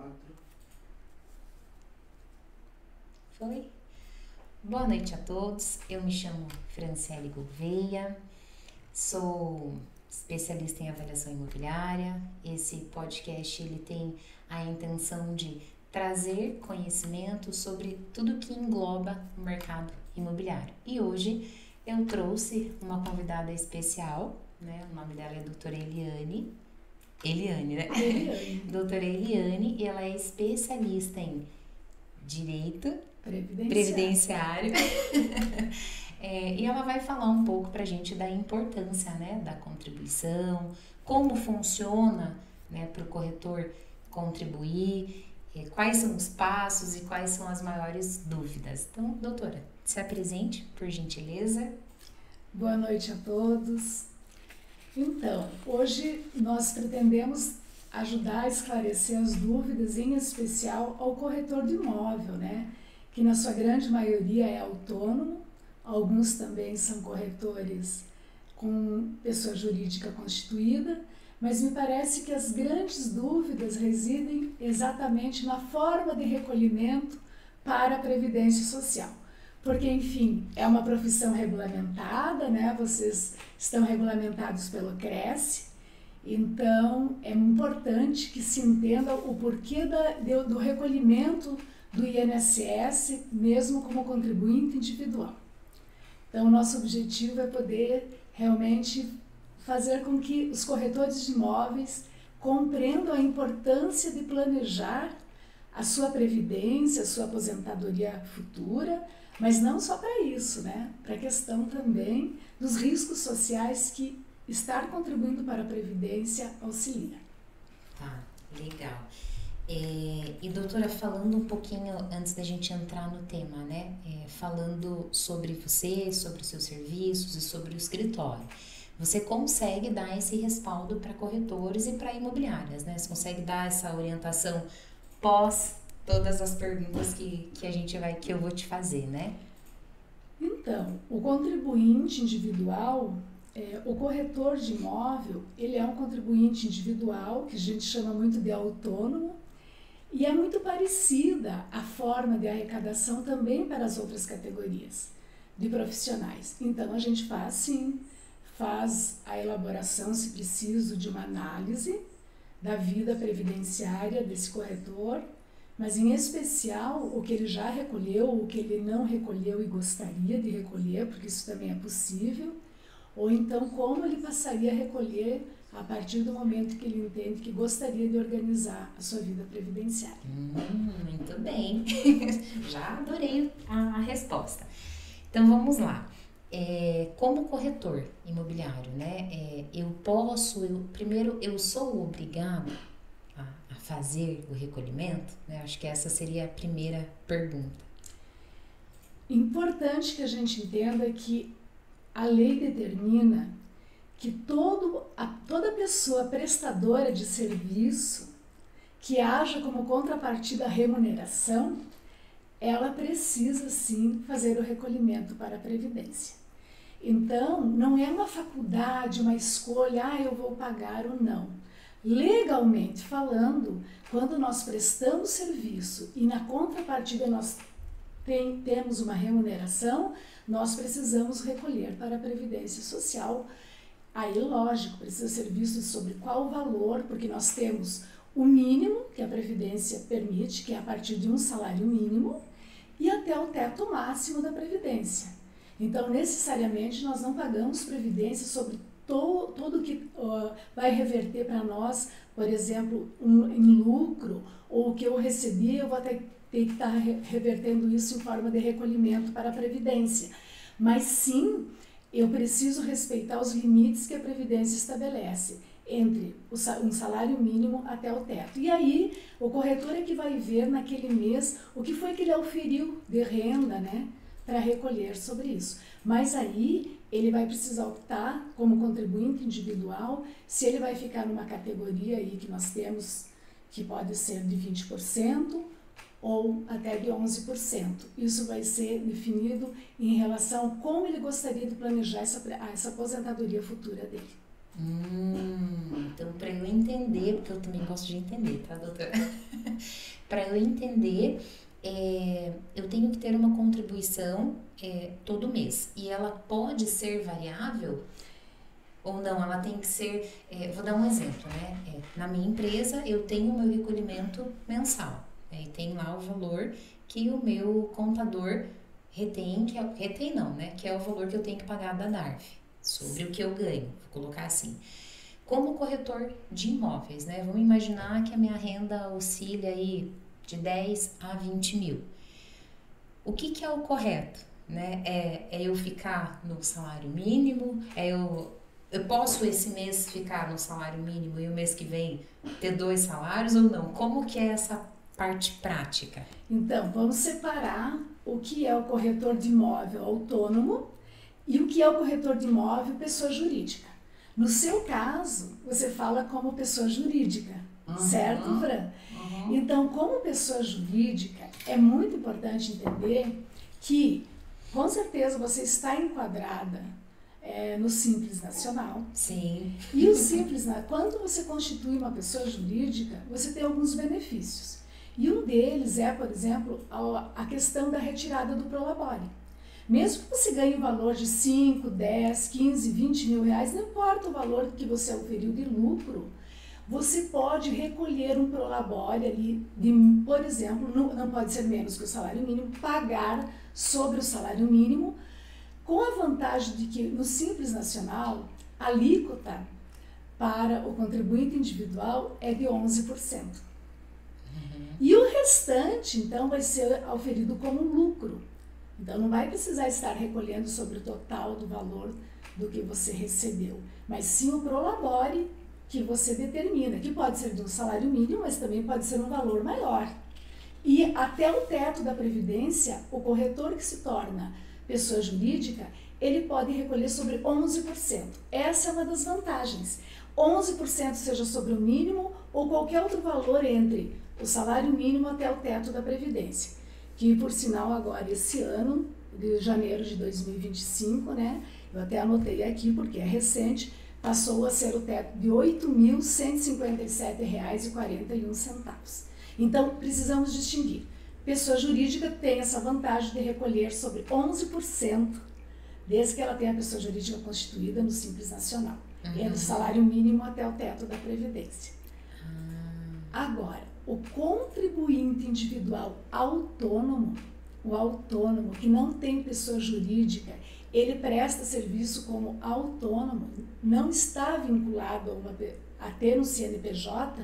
4. Foi? Boa noite a todos, eu me chamo Franciele Gouveia, sou especialista em avaliação imobiliária. Esse podcast ele tem a intenção de trazer conhecimento sobre tudo que engloba o mercado imobiliário. E hoje eu trouxe uma convidada especial, né? O nome dela é doutora Eliane, né? Doutora Eliane, e ela é especialista em Direito Previdenciário. E ela vai falar um pouco pra gente da importância, né, da contribuição, como funciona, né, para o corretor contribuir, quais são os passos e quais são as maiores dúvidas. Então, doutora, se apresente, por gentileza. Boa noite a todos. Então, hoje nós pretendemos ajudar a esclarecer as dúvidas, em especial ao corretor de imóvel, né? Que na sua grande maioria é autônomo, alguns também são corretores com pessoa jurídica constituída, mas me parece que as grandes dúvidas residem exatamente na forma de recolhimento para a Previdência Social. Porque, enfim, é uma profissão regulamentada, né? Vocês estão regulamentados pelo CRES, então é importante que se entenda o porquê do recolhimento do INSS, mesmo como contribuinte individual. Então, o nosso objetivo é poder realmente fazer com que os corretores de imóveis compreendam a importância de planejar a sua previdência, a sua aposentadoria futura, mas não só para isso, né? Para a questão também dos riscos sociais que estar contribuindo para a Previdência auxilia. Tá, legal. E doutora, falando um pouquinho antes da gente entrar no tema, né? Falando sobre você, sobre os seus serviços e sobre o escritório. Você consegue dar esse respaldo para corretores e para imobiliárias, né? Você consegue dar essa orientação pós todas as perguntas que eu vou te fazer, né? Então, o contribuinte individual, o corretor de imóvel, ele é um contribuinte individual, que a gente chama muito de autônomo, e é muito parecida a forma de arrecadação também para as outras categorias de profissionais. Então, a gente faz a elaboração, se preciso, de uma análise da vida previdenciária desse corretor, mas em especial o que ele já recolheu, o que ele não recolheu e gostaria de recolher, porque isso também é possível, ou então como ele passaria a recolher a partir do momento que ele entende que gostaria de organizar a sua vida previdenciária. Muito bem, já adorei a resposta. Então vamos lá. Como corretor imobiliário, né? Primeiro, eu sou obrigado a fazer o recolhimento, né? Acho que essa seria a primeira pergunta. Importante que a gente entenda que a lei determina que toda pessoa prestadora de serviço que haja como contrapartida a remuneração, ela precisa sim fazer o recolhimento para a Previdência. Então, não é uma faculdade, uma escolha, eu vou pagar ou não. Legalmente falando, quando nós prestamos serviço e na contrapartida nós temos uma remuneração, nós precisamos recolher para a Previdência Social. Aí, lógico, precisa ser visto sobre qual valor, porque nós temos o mínimo que a Previdência permite, que é a partir de um salário mínimo, e até o teto máximo da Previdência. Então, necessariamente, nós não pagamos Previdência sobre tudo que vai reverter para nós, por exemplo, em lucro, ou o que eu recebi, eu vou ter que estar revertendo isso em forma de recolhimento para a Previdência. Mas sim, eu preciso respeitar os limites que a Previdência estabelece, entre um salário mínimo até o teto. E aí, o corretor é que vai ver naquele mês o que foi que ele auferiu de renda, né, para recolher sobre isso. Mas aí, ele vai precisar optar, como contribuinte individual, se ele vai ficar numa categoria aí que nós temos, que pode ser de 20%, ou até de 11%. Isso vai ser definido em relação a como ele gostaria de planejar essa aposentadoria futura dele. Então, para eu entender, porque eu também gosto de entender, tá, doutora? para eu entender, eu tenho que ter uma contribuição todo mês. E ela pode ser variável ou não, ela tem que ser... vou dar um exemplo, né? Na minha empresa, eu tenho o meu recolhimento mensal. E tem lá o valor que o meu contador retém, retém não, né? Que é o valor que eu tenho que pagar da DARF, sobre o que eu ganho, vou colocar assim. Como corretor de imóveis, né? Vamos imaginar que a minha renda oscila aí de 10 a 20 mil. O que é o correto, né? É eu ficar no salário mínimo? Eu posso esse mês ficar no salário mínimo e o mês que vem ter 2 salários ou não? Como que é essa parte prática? Então, vamos separar o que é o corretor de imóvel autônomo e o que é o corretor de imóvel pessoa jurídica. No seu caso, você fala como pessoa jurídica, certo, Fran? Então, como pessoa jurídica, é muito importante entender que, com certeza, você está enquadrada no Simples Nacional. Sim. E o Simples, quando você constitui uma pessoa jurídica, você tem alguns benefícios. E um deles é, por exemplo, a questão da retirada do prolabore. Mesmo que você ganhe um valor de 5, 10, 15, 20 mil reais, não importa o valor que você oferiu de lucro, você pode recolher um prolabore ali, por exemplo, não pode ser menos que o salário mínimo, pagar sobre o salário mínimo, com a vantagem de que no Simples Nacional, a alíquota para o contribuinte individual é de 11%. E o restante, então, vai ser auferido como lucro. Então, não vai precisar estar recolhendo sobre o total do valor do que você recebeu, mas sim o prolabore que você determina, que pode ser de um salário mínimo, mas também pode ser um valor maior. E até o teto da Previdência, o corretor que se torna pessoa jurídica, ele pode recolher sobre 11%. Essa é uma das vantagens. 11% seja sobre o mínimo ou qualquer outro valor entre o salário mínimo até o teto da Previdência. Que, por sinal, agora, esse ano, de janeiro de 2025, né, eu até anotei aqui porque é recente, passou a ser o teto de R$ 8.157,41. Então, precisamos distinguir. Pessoa jurídica tem essa vantagem de recolher sobre 11%, desde que ela tenha a pessoa jurídica constituída no Simples Nacional, do salário mínimo até o teto da Previdência. Agora, o contribuinte individual autônomo, o autônomo que não tem pessoa jurídica, ele presta serviço como autônomo, não está vinculado a ter um CNPJ,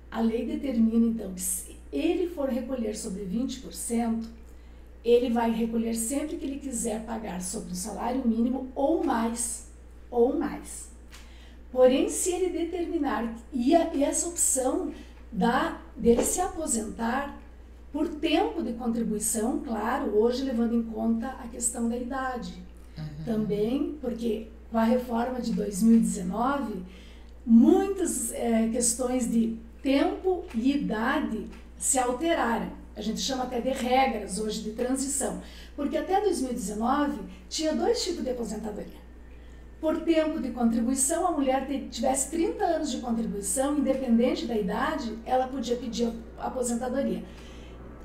a lei determina então que se ele for recolher sobre 20%, ele vai recolher sempre que ele quiser pagar sobre o salário mínimo ou mais, Porém, se ele determinar, e essa opção dele se aposentar por tempo de contribuição, claro, hoje levando em conta a questão da idade. Também, porque com a reforma de 2019, muitas questões de tempo e idade se alteraram. A gente chama até de regras hoje de transição, porque até 2019 tinha 2 tipos de aposentadoria. Por tempo de contribuição, a mulher tivesse 30 anos de contribuição, independente da idade, ela podia pedir aposentadoria.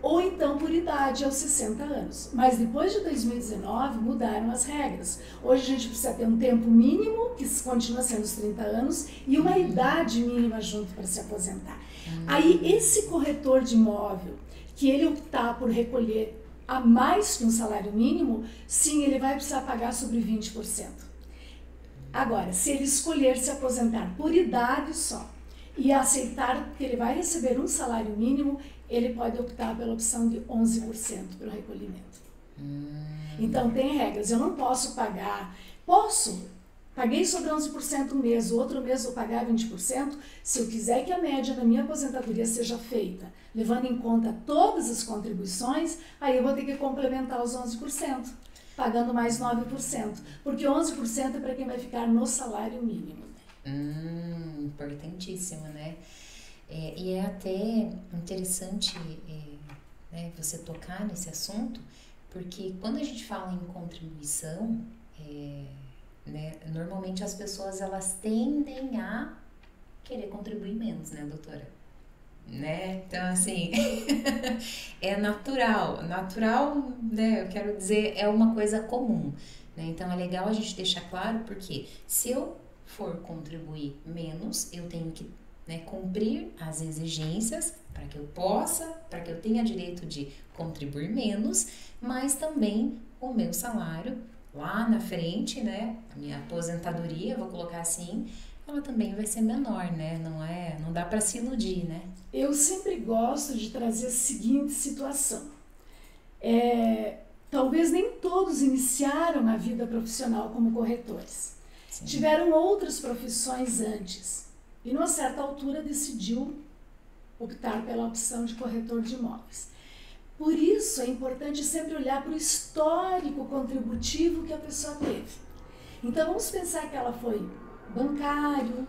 Ou então por idade, aos 60 anos. Mas depois de 2019, mudaram as regras. Hoje a gente precisa ter um tempo mínimo, que continua sendo os 30 anos, e uma idade mínima junto para se aposentar. Aí esse corretor de imóvel, que ele optar por recolher a mais que um salário mínimo, sim, ele vai precisar pagar sobre 20%. Agora, se ele escolher se aposentar por idade só e aceitar que ele vai receber um salário mínimo, ele pode optar pela opção de 11% para o recolhimento. Então, tem regras. Eu não posso pagar... Paguei sobre 11% um mês, o outro mês vou pagar 20%. Se eu quiser que a média da minha aposentadoria seja feita, levando em conta todas as contribuições, aí eu vou ter que complementar os 11%. Pagando mais 9%, porque 11% é para quem vai ficar no salário mínimo. Importantíssimo, né? E é até interessante né, você tocar nesse assunto, porque quando a gente fala em contribuição, né, normalmente as pessoas elas tendem a querer contribuir menos, né, doutora? né? Então, assim, é natural. Natural, né? Eu quero dizer, é uma coisa comum, né? Então, é legal a gente deixar claro, porque se eu for contribuir menos, eu tenho que, né, cumprir as exigências para que eu tenha direito de contribuir menos, mas também o meu salário lá na frente, né? A minha aposentadoria, vou colocar assim, ela também vai ser menor, né? Não dá para se iludir, né? Eu sempre gosto de trazer a seguinte situação. Talvez nem todos iniciaram a vida profissional como corretores. Sim. Tiveram outras profissões antes e, numa certa altura, decidiu optar pela opção de corretor de imóveis. Por isso, é importante sempre olhar para o histórico contributivo que a pessoa teve. Então, vamos pensar que ela foi bancário,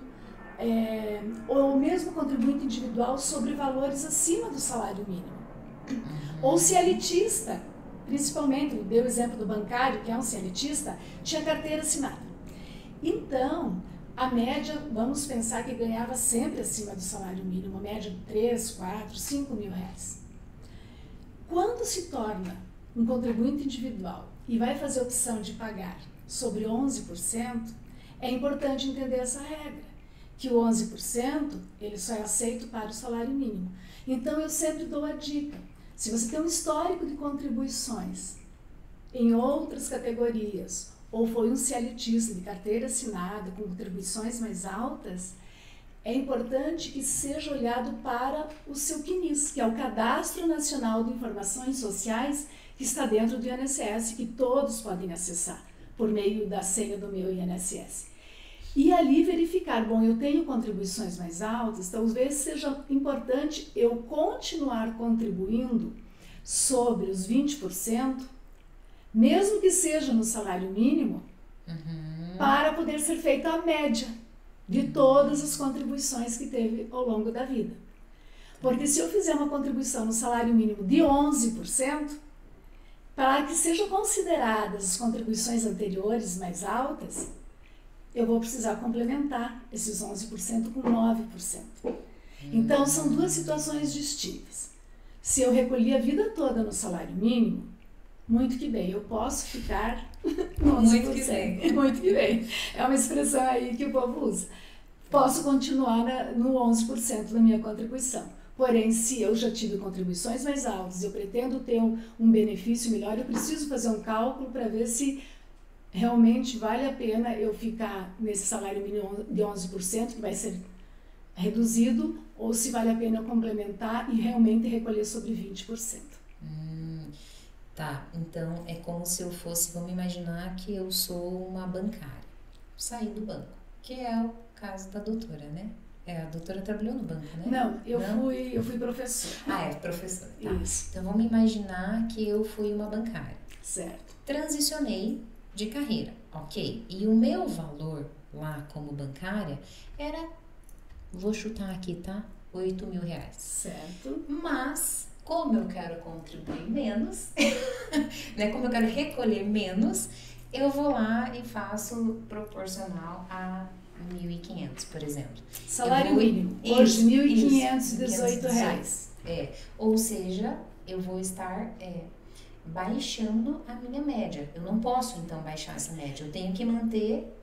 ou mesmo contribuinte individual sobre valores acima do salário mínimo. Ou cialitista, principalmente, deu o exemplo do bancário, que é um cialitista, tinha carteira assinada. Então, a média, vamos pensar que ganhava sempre acima do salário mínimo, uma média de 3, 4, 5 mil reais. Quando se torna um contribuinte individual e vai fazer a opção de pagar sobre 11%, é importante entender essa regra, que o 11% ele só é aceito para o salário mínimo. Então, eu sempre dou a dica, se você tem um histórico de contribuições em outras categorias, ou foi um cialitista de carteira assinada com contribuições mais altas, é importante que seja olhado para o seu CNIS, que é o Cadastro Nacional de Informações Sociais, que está dentro do INSS, que todos podem acessar por meio da senha do meu INSS. E ali verificar, bom, eu tenho contribuições mais altas, talvez seja importante eu continuar contribuindo sobre os 20%, mesmo que seja no salário mínimo, para poder ser feita a média de todas as contribuições que teve ao longo da vida. Porque se eu fizer uma contribuição no salário mínimo de 11%, para que sejam consideradas as contribuições anteriores mais altas, eu vou precisar complementar esses 11% com 9%. Então, são duas situações distintas. Se eu recolhi a vida toda no salário mínimo, muito que bem, eu posso ficar no 11%. Muito que bem. Muito que bem. É uma expressão aí que o povo usa. Posso continuar no 11% da minha contribuição. Porém, se eu já tive contribuições mais altas, eu pretendo ter um benefício melhor, eu preciso fazer um cálculo para ver se realmente vale a pena eu ficar nesse salário mínimo de 11%, que vai ser reduzido, ou se vale a pena eu complementar e realmente recolher sobre 20%. Tá, então é como se eu fosse, vamos imaginar que eu sou uma bancária, saí do banco, que é o caso da doutora, né? A doutora trabalhou no banco, né? Não, eu fui professora. Ah, é professora, tá. Isso. Então vamos imaginar que eu fui uma bancária. Certo. Transicionei de carreira, ok? E o meu valor lá como bancária era, vou chutar aqui, tá? 8 mil reais. Certo. Mas, como eu quero contribuir menos, né? Como eu quero recolher menos, eu vou lá e faço proporcional a 1.500, por exemplo. Salário mínimo, hoje R$ 1.518. Ou seja, eu vou estar baixando a minha média. Eu não posso, então, baixar essa média. Eu tenho que manter...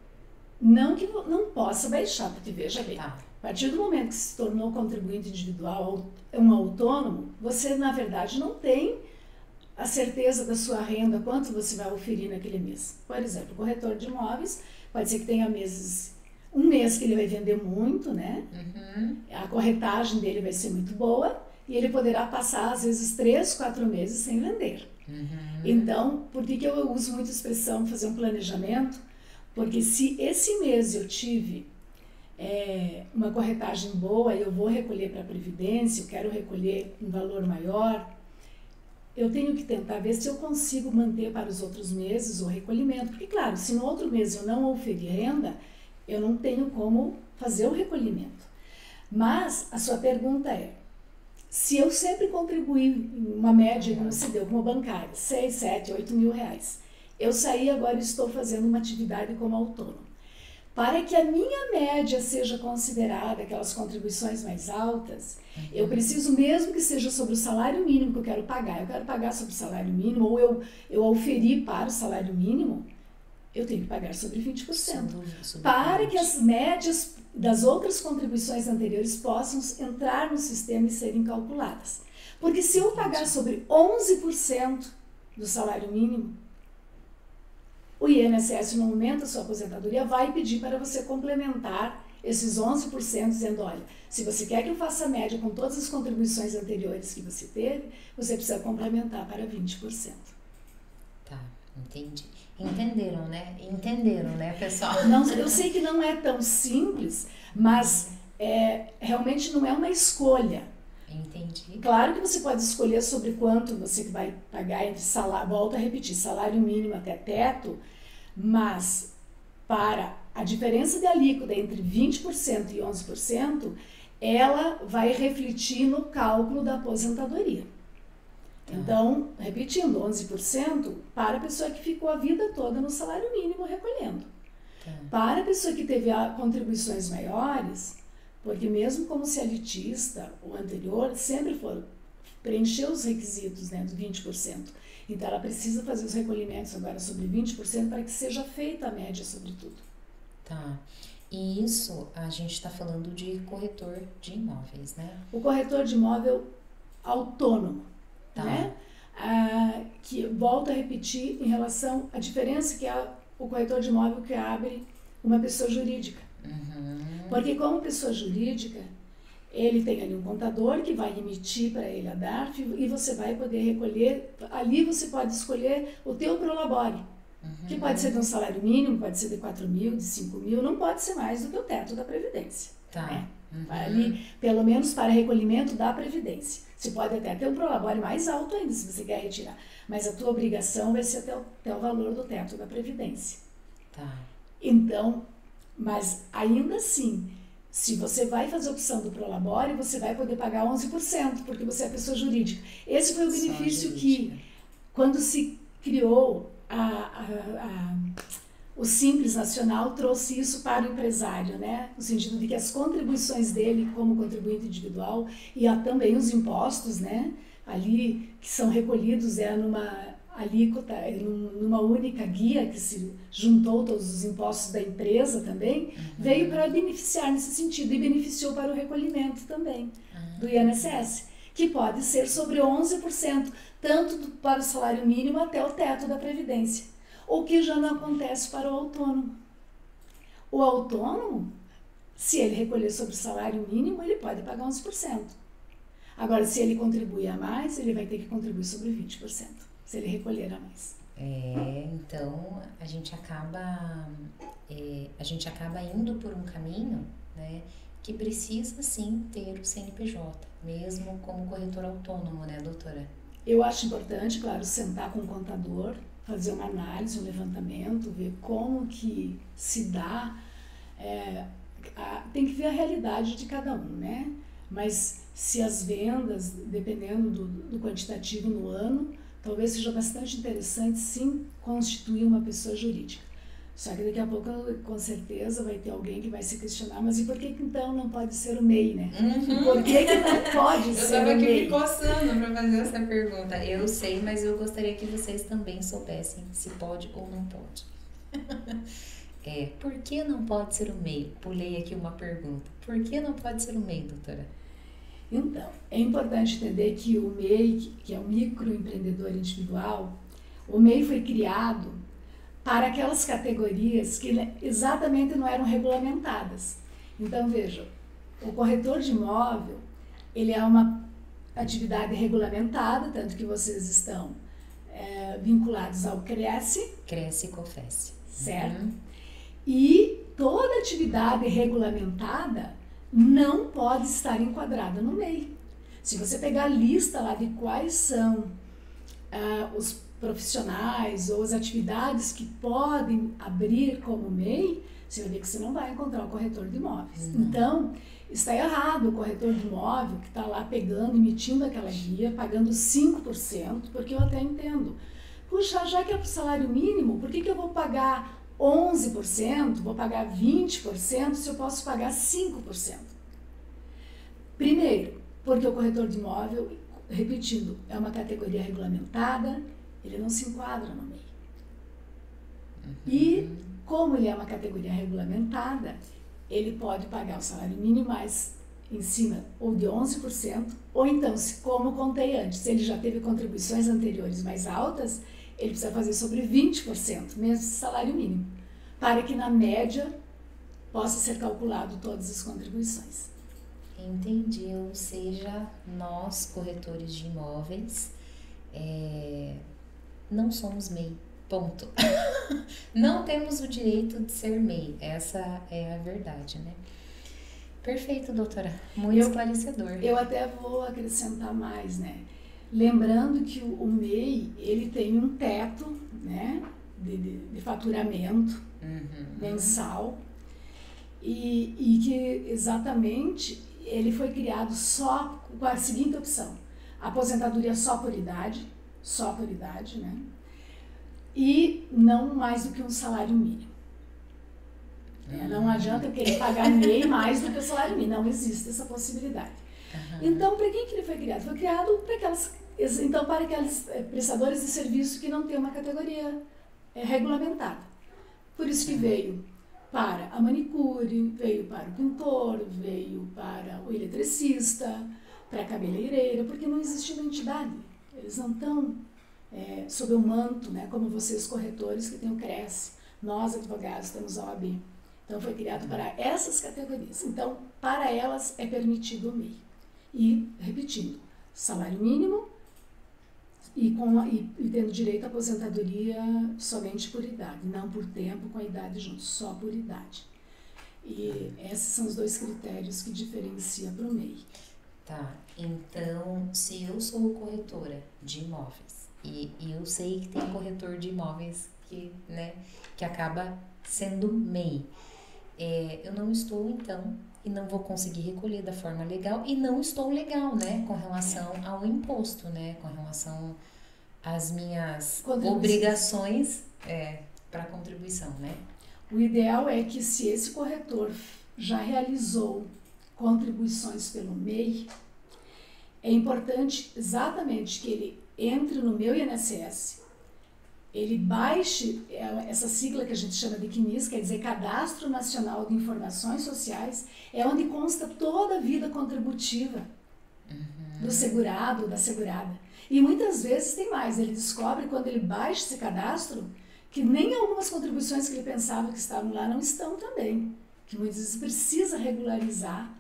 Não que não possa baixar, porque veja bem, tá. A partir do momento que se tornou contribuinte individual ou um autônomo, você, na verdade, não tem a certeza da sua renda, quanto você vai oferir naquele mês. Por exemplo, o corretor de imóveis, pode ser que tenha um mês que ele vai vender muito, né? A corretagem dele vai ser muito boa e ele poderá passar, às vezes, 3, 4 meses sem vender. Então, por que eu uso muito a expressão fazer um planejamento? Porque se esse mês eu tive uma corretagem boa e eu vou recolher para a Previdência, eu quero recolher um valor maior, eu tenho que tentar ver se eu consigo manter para os outros meses o recolhimento. Porque, claro, se no outro mês eu não oferir renda, eu não tenho como fazer o recolhimento. Mas a sua pergunta é, se eu sempre contribuí em uma média, como se deu, como bancária, 6, 7, 8 mil reais, eu saí agora e estou fazendo uma atividade como autônomo. Para que a minha média seja considerada aquelas contribuições mais altas, eu preciso mesmo que seja sobre o salário mínimo que eu quero pagar. Eu quero pagar sobre o salário mínimo, ou eu auferi para o salário mínimo, eu tenho que pagar sobre 20%. Para que as médias das outras contribuições anteriores possam entrar no sistema e serem calculadas. Porque se eu pagar sobre 11% do salário mínimo, o INSS, no momento da sua aposentadoria, vai pedir para você complementar esses 11%, dizendo, olha, se você quer que eu faça a média com todas as contribuições anteriores que você teve, você precisa complementar para 20%. Tá, entendi. Entenderam, né, pessoal? Não, eu sei que não é tão simples, mas realmente não é uma escolha. Entendi. Claro que você pode escolher sobre quanto você vai pagar entre salário, volto a repetir, salário mínimo até teto, mas para a diferença de alíquota entre 20% e 11%, ela vai refletir no cálculo da aposentadoria. Então, repetindo, 11% para a pessoa que ficou a vida toda no salário mínimo recolhendo. Para a pessoa que teve contribuições maiores, porque mesmo como CLTista, o anterior sempre preencheu os requisitos, né, do 20%. Então, ela precisa fazer os recolhimentos agora sobre 20% para que seja feita a média sobre tudo. Tá. E isso, a gente está falando de corretor de imóveis, né? O corretor de imóvel autônomo, né? Que volto a repetir em relação à diferença que é o corretor de imóvel que abre uma pessoa jurídica. Porque como pessoa jurídica, ele tem ali um contador que vai emitir para ele a DARF e você vai poder recolher, ali você pode escolher o teu prolabore, que pode ser de um salário mínimo, pode ser de 4 mil, de 5 mil, não pode ser mais do que o teto da Previdência. Né? Ali, pelo menos para recolhimento da Previdência. Você pode até ter um prolabore mais alto ainda, se você quer retirar, mas a tua obrigação vai ser até o valor do teto da Previdência. Então, mas ainda assim, se você vai fazer a opção do prolabore, você vai poder pagar 11%, porque você é pessoa jurídica. Esse foi o benefício que, quando se criou o Simples Nacional, trouxe isso para o empresário, né? No sentido de que as contribuições dele como contribuinte individual e também os impostos, né? Ali que são recolhidos numa alíquota, numa única guia que se juntou todos os impostos da empresa também, veio para beneficiar nesse sentido e beneficiou para o recolhimento também do INSS, que pode ser sobre 11%, tanto para o salário mínimo até o teto da Previdência, o que já não acontece para o autônomo. O autônomo, se ele recolher sobre o salário mínimo, ele pode pagar 11%. Agora, se ele contribuir a mais, ele vai ter que contribuir sobre 20%. Se ele recolher a mais. Então a gente acaba indo por um caminho, né, que precisa sim ter o CNPJ, mesmo como corretor autônomo, né, doutora? Eu acho importante, claro, sentar com o contador, fazer uma análise, um levantamento, ver como que se dá, tem que ver a realidade de cada um, né? Mas se as vendas, dependendo do quantitativo no ano, talvez seja bastante interessante, sim, constituir uma pessoa jurídica. Só que daqui a pouco, com certeza, vai ter alguém que vai se questionar, mas e por que então não pode ser o MEI, né? Por que não pode ser o MEI? Eu estava aqui me coçando para fazer essa pergunta. Eu sei, mas eu gostaria que vocês também soubessem se pode ou não pode. Por que não pode ser o MEI? Pulei aqui uma pergunta. Por que não pode ser o MEI, doutora? Então, é importante entender que o MEI, que é o microempreendedor individual, o MEI foi criado para aquelas categorias que exatamente não eram regulamentadas. Então, veja, o corretor de imóvel, ele é uma atividade regulamentada, tanto que vocês estão vinculados ao CRESSE. CRESSE e COFESE. Certo? E toda atividade regulamentada não pode estar enquadrada no MEI. Se você pegar a lista lá de quais são os profissionais ou as atividades que podem abrir como MEI, você vai ver que você não vai encontrar o corretor de imóveis. Então, está errado o corretor de imóvel que está lá pegando, emitindo aquela guia, pagando 5%, porque eu até entendo. Puxa, já que é para o salário mínimo, por que eu vou pagar 11%, vou pagar 20% se eu posso pagar 5%. Primeiro, porque o corretor de imóvel, repetindo, é uma categoria regulamentada, ele não se enquadra no MEI. E, como ele é uma categoria regulamentada, ele pode pagar o salário mínimo mais em cima ou de 11%, ou então, como contei antes, se ele já teve contribuições anteriores mais altas, ele precisa fazer sobre 20%, mesmo salário mínimo, para que na média possa ser calculado todas as contribuições. Entendi, ou seja, nós, corretores de imóveis, não somos MEI, ponto. Não temos o direito de ser MEI, essa é a verdade, né? Perfeito, doutora, muito esclarecedor. Eu até vou acrescentar mais, né? Lembrando que o MEI, ele tem um teto, né, de faturamento mensal e que exatamente ele foi criado só com a seguinte opção: aposentadoria só por idade, né? E não mais do que um salário mínimo. Não adianta eu querer pagar MEI mais do que o salário mínimo, não existe essa possibilidade. Então, para quem que ele foi criado? Foi criado para aqueles prestadores de serviço que não têm uma categoria regulamentada. Por isso que veio para a manicure, veio para o pintor, veio para o eletricista, para a cabeleireira, porque não existe uma entidade. Eles não estão sob o manto, né, como vocês corretores que têm o CRES. Nós, advogados, temos a OAB. Então, foi criado para essas categorias. Então, para elas é permitido o MEI. E, repetindo, salário mínimo e tendo direito à aposentadoria somente por idade, não por tempo com a idade junto, só por idade. E esses são os dois critérios que diferenciam para o MEI. Tá, então, se eu sou corretora de imóveis e eu sei que tem corretor de imóveis que acaba sendo MEI, eu não estou, então, e não vou conseguir recolher da forma legal, e não estou legal, né, com relação ao imposto, né, com relação às minhas obrigações para contribuição, né? O ideal é que, se esse corretor já realizou contribuições pelo MEI, é importante exatamente que ele entre no meu INSS, ele baixe essa sigla que a gente chama de CNIS, quer dizer Cadastro Nacional de Informações Sociais, é onde consta toda a vida contributiva do segurado, da segurada. E muitas vezes tem mais, ele descobre quando ele baixa esse cadastro que nem algumas contribuições que ele pensava que estavam lá não estão também, que muitas vezes precisa regularizar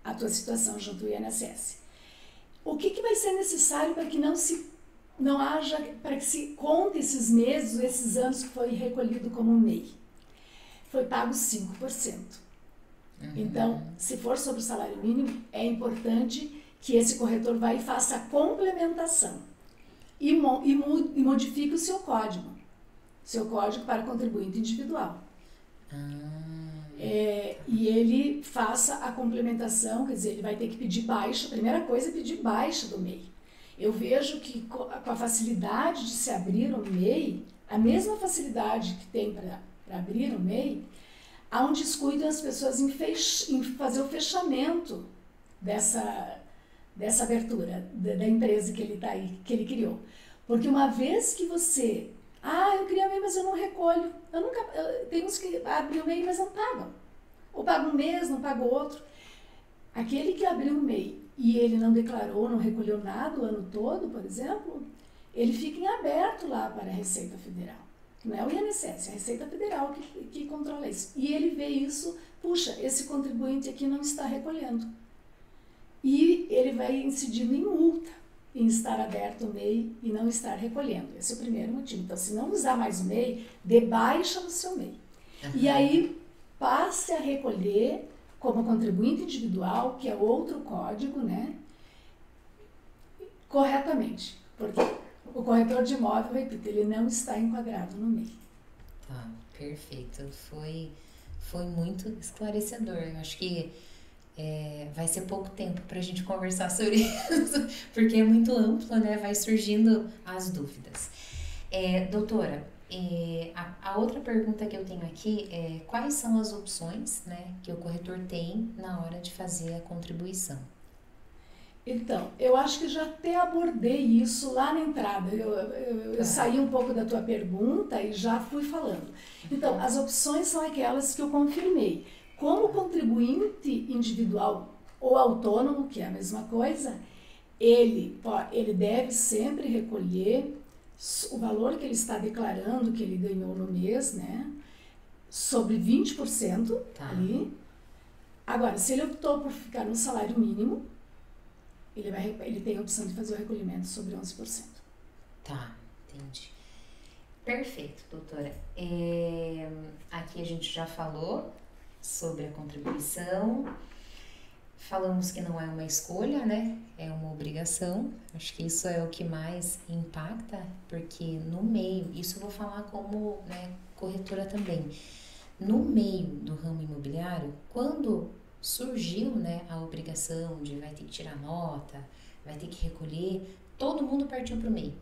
a tua situação junto ao INSS. O que vai ser necessário para que para que se conte esses meses, esses anos que foi recolhido como MEI? Foi pago 5%. Então, se for sobre o salário mínimo, é importante que esse corretor vá e faça a complementação e modifique o seu código para contribuinte individual. E ele faça a complementação, quer dizer, ele vai ter que pedir baixa. A primeira coisa é pedir baixa do MEI. Eu vejo que com a facilidade de se abrir um MEI, a mesma facilidade que tem para abrir um MEI, há um descuido das pessoas em fazer o fechamento dessa abertura da empresa que ele está aí, que ele criou. Porque uma vez que você... eu criei um MEI, mas eu não recolho. Tem uns que abrem o MEI, mas não pagam. Ou paga um mês, não paga o outro. Aquele que abriu o MEI e ele não declarou, não recolheu nada o ano todo, por exemplo, ele fica em aberto lá para a Receita Federal. Não é o INSS, é a Receita Federal que controla isso. E ele vê isso, puxa, esse contribuinte aqui não está recolhendo. E ele vai incidindo em multa em estar aberto o MEI e não estar recolhendo. Esse é o primeiro motivo. Então, se não usar mais o MEI, dê baixa no seu MEI. E aí, passe a recolher como contribuinte individual, que é outro código, né? Corretamente. Porque o corretor de imóvel, repito, ele não está enquadrado no MEI. Tá, perfeito. Foi muito esclarecedor. Eu acho que vai ser pouco tempo para a gente conversar sobre isso, porque é muito amplo, né? Vai surgindo as dúvidas. Doutora, A outra pergunta que eu tenho aqui é quais são as opções, né, que o corretor tem na hora de fazer a contribuição? Então, eu acho que já até abordei isso lá na entrada. Eu saí um pouco da tua pergunta e já fui falando. Então, as opções são aquelas que eu confirmei. Como contribuinte individual ou autônomo, que é a mesma coisa, ele deve sempre recolher o valor que ele está declarando que ele ganhou no mês, né? Sobre 20% ali. Agora, se ele optou por ficar no salário mínimo, ele tem a opção de fazer o recolhimento sobre 11%. Tá, entendi. Perfeito, doutora. Aqui a gente já falou sobre a contribuição, falamos que não é uma escolha, né? É uma obrigação. Acho que isso é o que mais impacta, porque no meio, isso eu vou falar como, né, corretora também, no meio do ramo imobiliário, quando surgiu, né, a obrigação de vai ter que tirar nota, vai ter que recolher, todo mundo partiu para o MEI.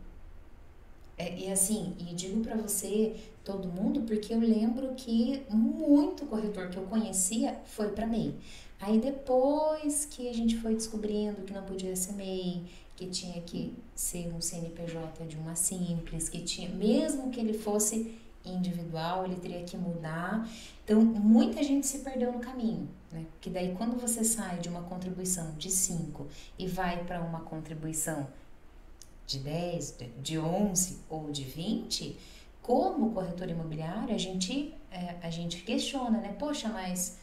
E assim, e digo para você, todo mundo, porque eu lembro que muito corretor que eu conhecia foi para MEI. Aí depois que a gente foi descobrindo que não podia ser MEI, que tinha que ser um CNPJ de uma simples, que tinha, mesmo que ele fosse individual, ele teria que mudar. Então, muita gente se perdeu no caminho, né? Porque daí quando você sai de uma contribuição de 5 e vai para uma contribuição de 10, de 11 ou de 20, como corretor imobiliário, a gente questiona, né? Poxa, mas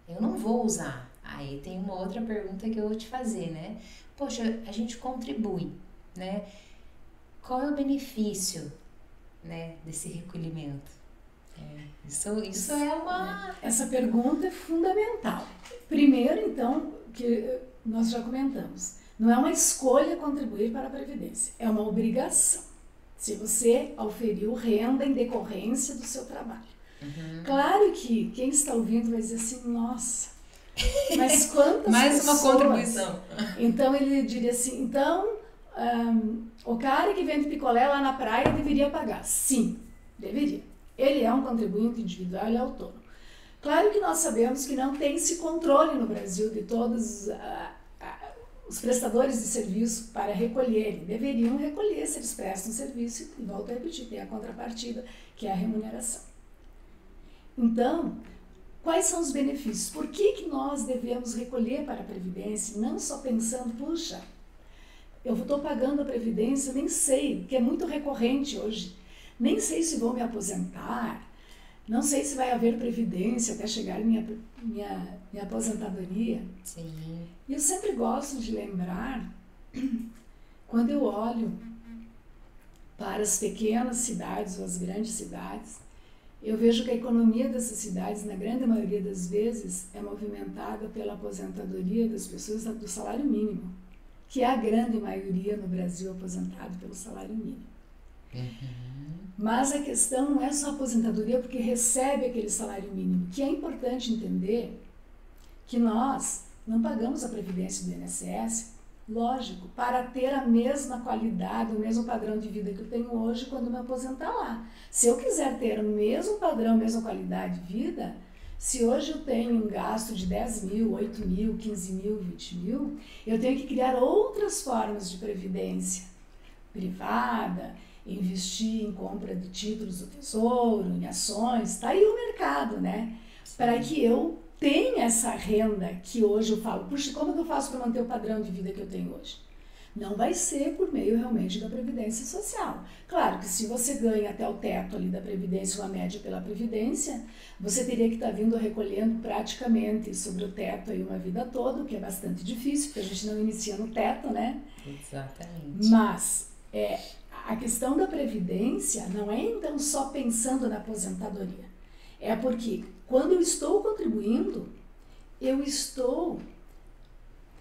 eu não vou usar. Aí tem uma outra pergunta que eu vou te fazer, né? Poxa, a gente contribui, né? Qual é o benefício, né, desse recolhimento? Isso é uma... Essa pergunta é fundamental. Primeiro, então, que nós já comentamos, não é uma escolha contribuir para a Previdência, é uma obrigação. Se você auferiu renda em decorrência do seu trabalho. Claro que quem está ouvindo vai dizer assim, nossa, mas quantas mais pessoas... uma contribuição. Então ele diria assim, então o cara que vende picolé lá na praia deveria pagar. Sim, deveria. Ele é um contribuinte individual, ele é autônomo. Claro que nós sabemos que não tem esse controle no Brasil de todos os prestadores de serviço para recolherem. Deveriam recolher se eles prestam serviço e, volto a repetir, tem a contrapartida, que é a remuneração. Então, quais são os benefícios? Por que nós devemos recolher para a Previdência, não só pensando, puxa, eu estou pagando a Previdência, nem sei, que é muito recorrente hoje, nem sei se vou me aposentar, não sei se vai haver Previdência até chegar minha aposentadoria. Sim. E eu sempre gosto de lembrar, quando eu olho para as pequenas cidades ou as grandes cidades, eu vejo que a economia dessas cidades, na grande maioria das vezes, é movimentada pela aposentadoria das pessoas do salário mínimo, que é a grande maioria no Brasil aposentado pelo salário mínimo. Mas a questão não é só a aposentadoria porque recebe aquele salário mínimo, que é importante entender que nós não pagamos a previdência do INSS, lógico, para ter a mesma qualidade, o mesmo padrão de vida que eu tenho hoje quando me aposentar lá. Se eu quiser ter o mesmo padrão, a mesma qualidade de vida, se hoje eu tenho um gasto de 10 mil, 8 mil, 15 mil, 20 mil, eu tenho que criar outras formas de previdência privada, investir em compra de títulos do Tesouro, em ações, tá aí o mercado, né? Para que eu tenha essa renda que hoje eu falo, puxa, como que eu faço para manter o padrão de vida que eu tenho hoje? Não vai ser por meio realmente da Previdência Social. Claro que se você ganha até o teto ali da Previdência, uma média pela Previdência, você teria que estar vindo recolhendo praticamente sobre o teto aí uma vida toda, o que é bastante difícil, porque a gente não inicia no teto, né? Exatamente. Mas a questão da Previdência não é então só pensando na aposentadoria. É porque quando eu estou contribuindo, eu estou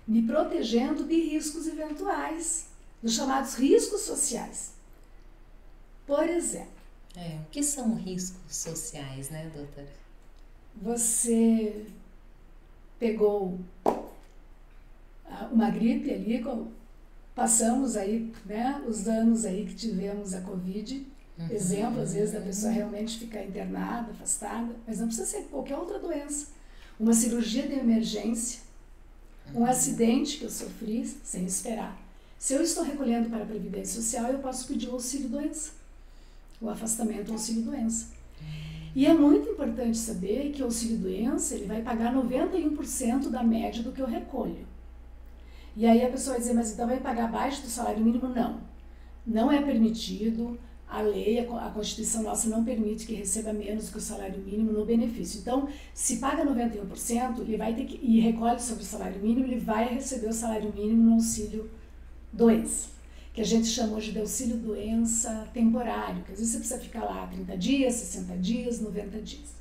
me protegendo de riscos eventuais, dos chamados riscos sociais. Por exemplo... O que são riscos sociais, né, doutora? Você pegou uma gripe ali, passamos aí, né, os anos aí que tivemos a Covid, Exemplo, às vezes, da pessoa realmente ficar internada, afastada, mas não precisa ser qualquer outra doença. Uma cirurgia de emergência, um acidente que eu sofri sem esperar. Se eu estou recolhendo para a Previdência Social, eu posso pedir o auxílio-doença, o afastamento auxílio-doença. E é muito importante saber que o auxílio-doença ele vai pagar 91% da média do que eu recolho. E aí a pessoa vai dizer, mas então vai pagar abaixo do salário mínimo? Não. Não é permitido. A lei, a Constituição nossa não permite que receba menos do que o salário mínimo no benefício. Então, se paga 91%, ele vai ter que, e recolhe sobre o salário mínimo, ele vai receber o salário mínimo no auxílio-doença, que a gente chama hoje de auxílio-doença temporário, que às vezes você precisa ficar lá 30 dias, 60 dias, 90 dias.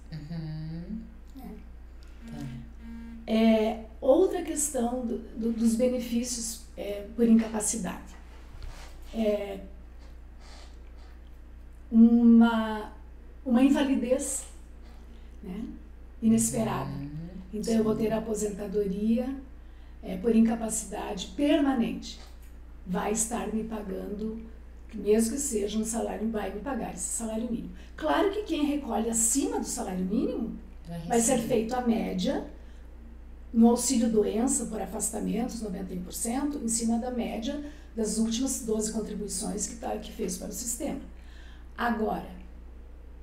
Outra questão dos benefícios por incapacidade. Uma invalidez, né, inesperada. Então, eu vou ter a aposentadoria por incapacidade permanente. Vai estar me pagando, mesmo que seja um salário, vai me pagar esse salário mínimo. Claro que quem recolhe acima do salário mínimo vai ser feito a média, no auxílio-doença por afastamentos, 91%, em cima da média das últimas 12 contribuições que fez para o sistema. Agora,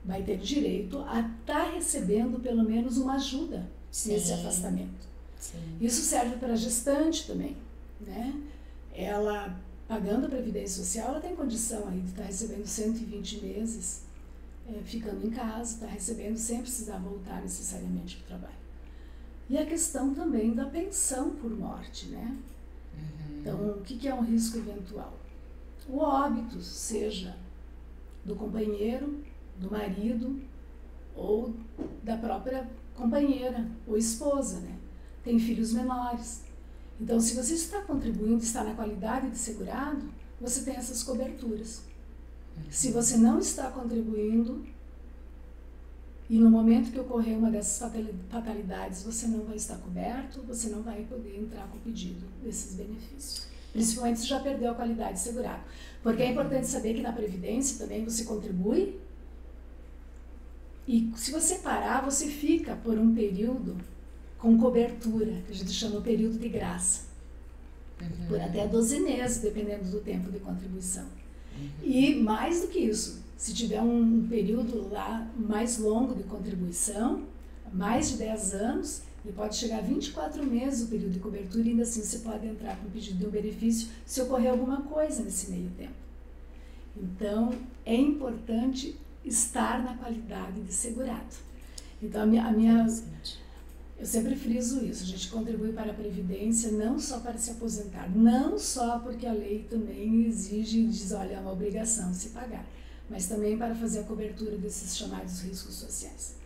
vai ter direito a estar recebendo pelo menos uma ajuda nesse afastamento. Sim. Isso serve para a gestante também, né? Ela, pagando a Previdência Social, ela tem condição aí de estar recebendo 120 meses, ficando em casa, estar recebendo sem precisar voltar necessariamente para o trabalho. E a questão também da pensão por morte, né? Então, o que é um risco eventual? O óbito, seja do companheiro, do marido ou da própria companheira ou esposa, né? Tem filhos menores. Então, se você está contribuindo, está na qualidade de segurado, você tem essas coberturas. Se você não está contribuindo e no momento que ocorrer uma dessas fatalidades você não vai estar coberto, você não vai poder entrar com o pedido desses benefícios. Principalmente se já perdeu a qualidade de segurado. Porque é importante saber que na Previdência também você contribui e se você parar, você fica por um período com cobertura, que a gente chama período de graça. Por até 12 meses, dependendo do tempo de contribuição. E mais do que isso, se tiver um período lá mais longo de contribuição, mais de 10 anos, ele pode chegar a 24 meses o período de cobertura e ainda assim você pode entrar com o pedido de um benefício se ocorrer alguma coisa nesse meio tempo. Então, é importante estar na qualidade de segurado. Então, eu sempre friso isso, a gente contribui para a Previdência não só para se aposentar, não só porque a lei também exige e diz, olha, é uma obrigação se pagar, mas também para fazer a cobertura desses chamados riscos sociais.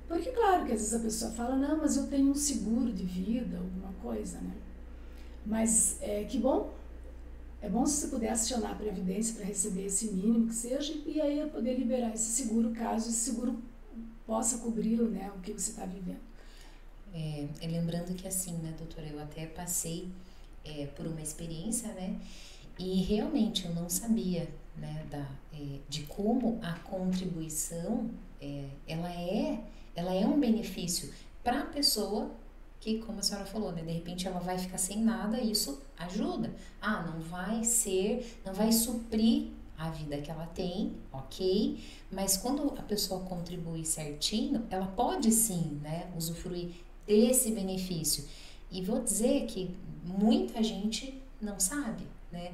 Porque, claro, que às vezes a pessoa fala, não, mas eu tenho um seguro de vida, alguma coisa, né? Mas, que bom, é bom se você puder acionar a Previdência para receber esse mínimo que seja, e aí eu poder liberar esse seguro, caso esse seguro possa cobrir, né, o que você está vivendo. Lembrando que assim, né, doutora, eu até passei por uma experiência, né, e realmente eu não sabia, né, de como a contribuição, ela é um benefício para a pessoa que, como a senhora falou, né, de repente ela vai ficar sem nada e isso ajuda. Não vai suprir a vida que ela tem, ok, mas quando a pessoa contribui certinho, ela pode sim, né, usufruir desse benefício. E vou dizer que muita gente não sabe, né?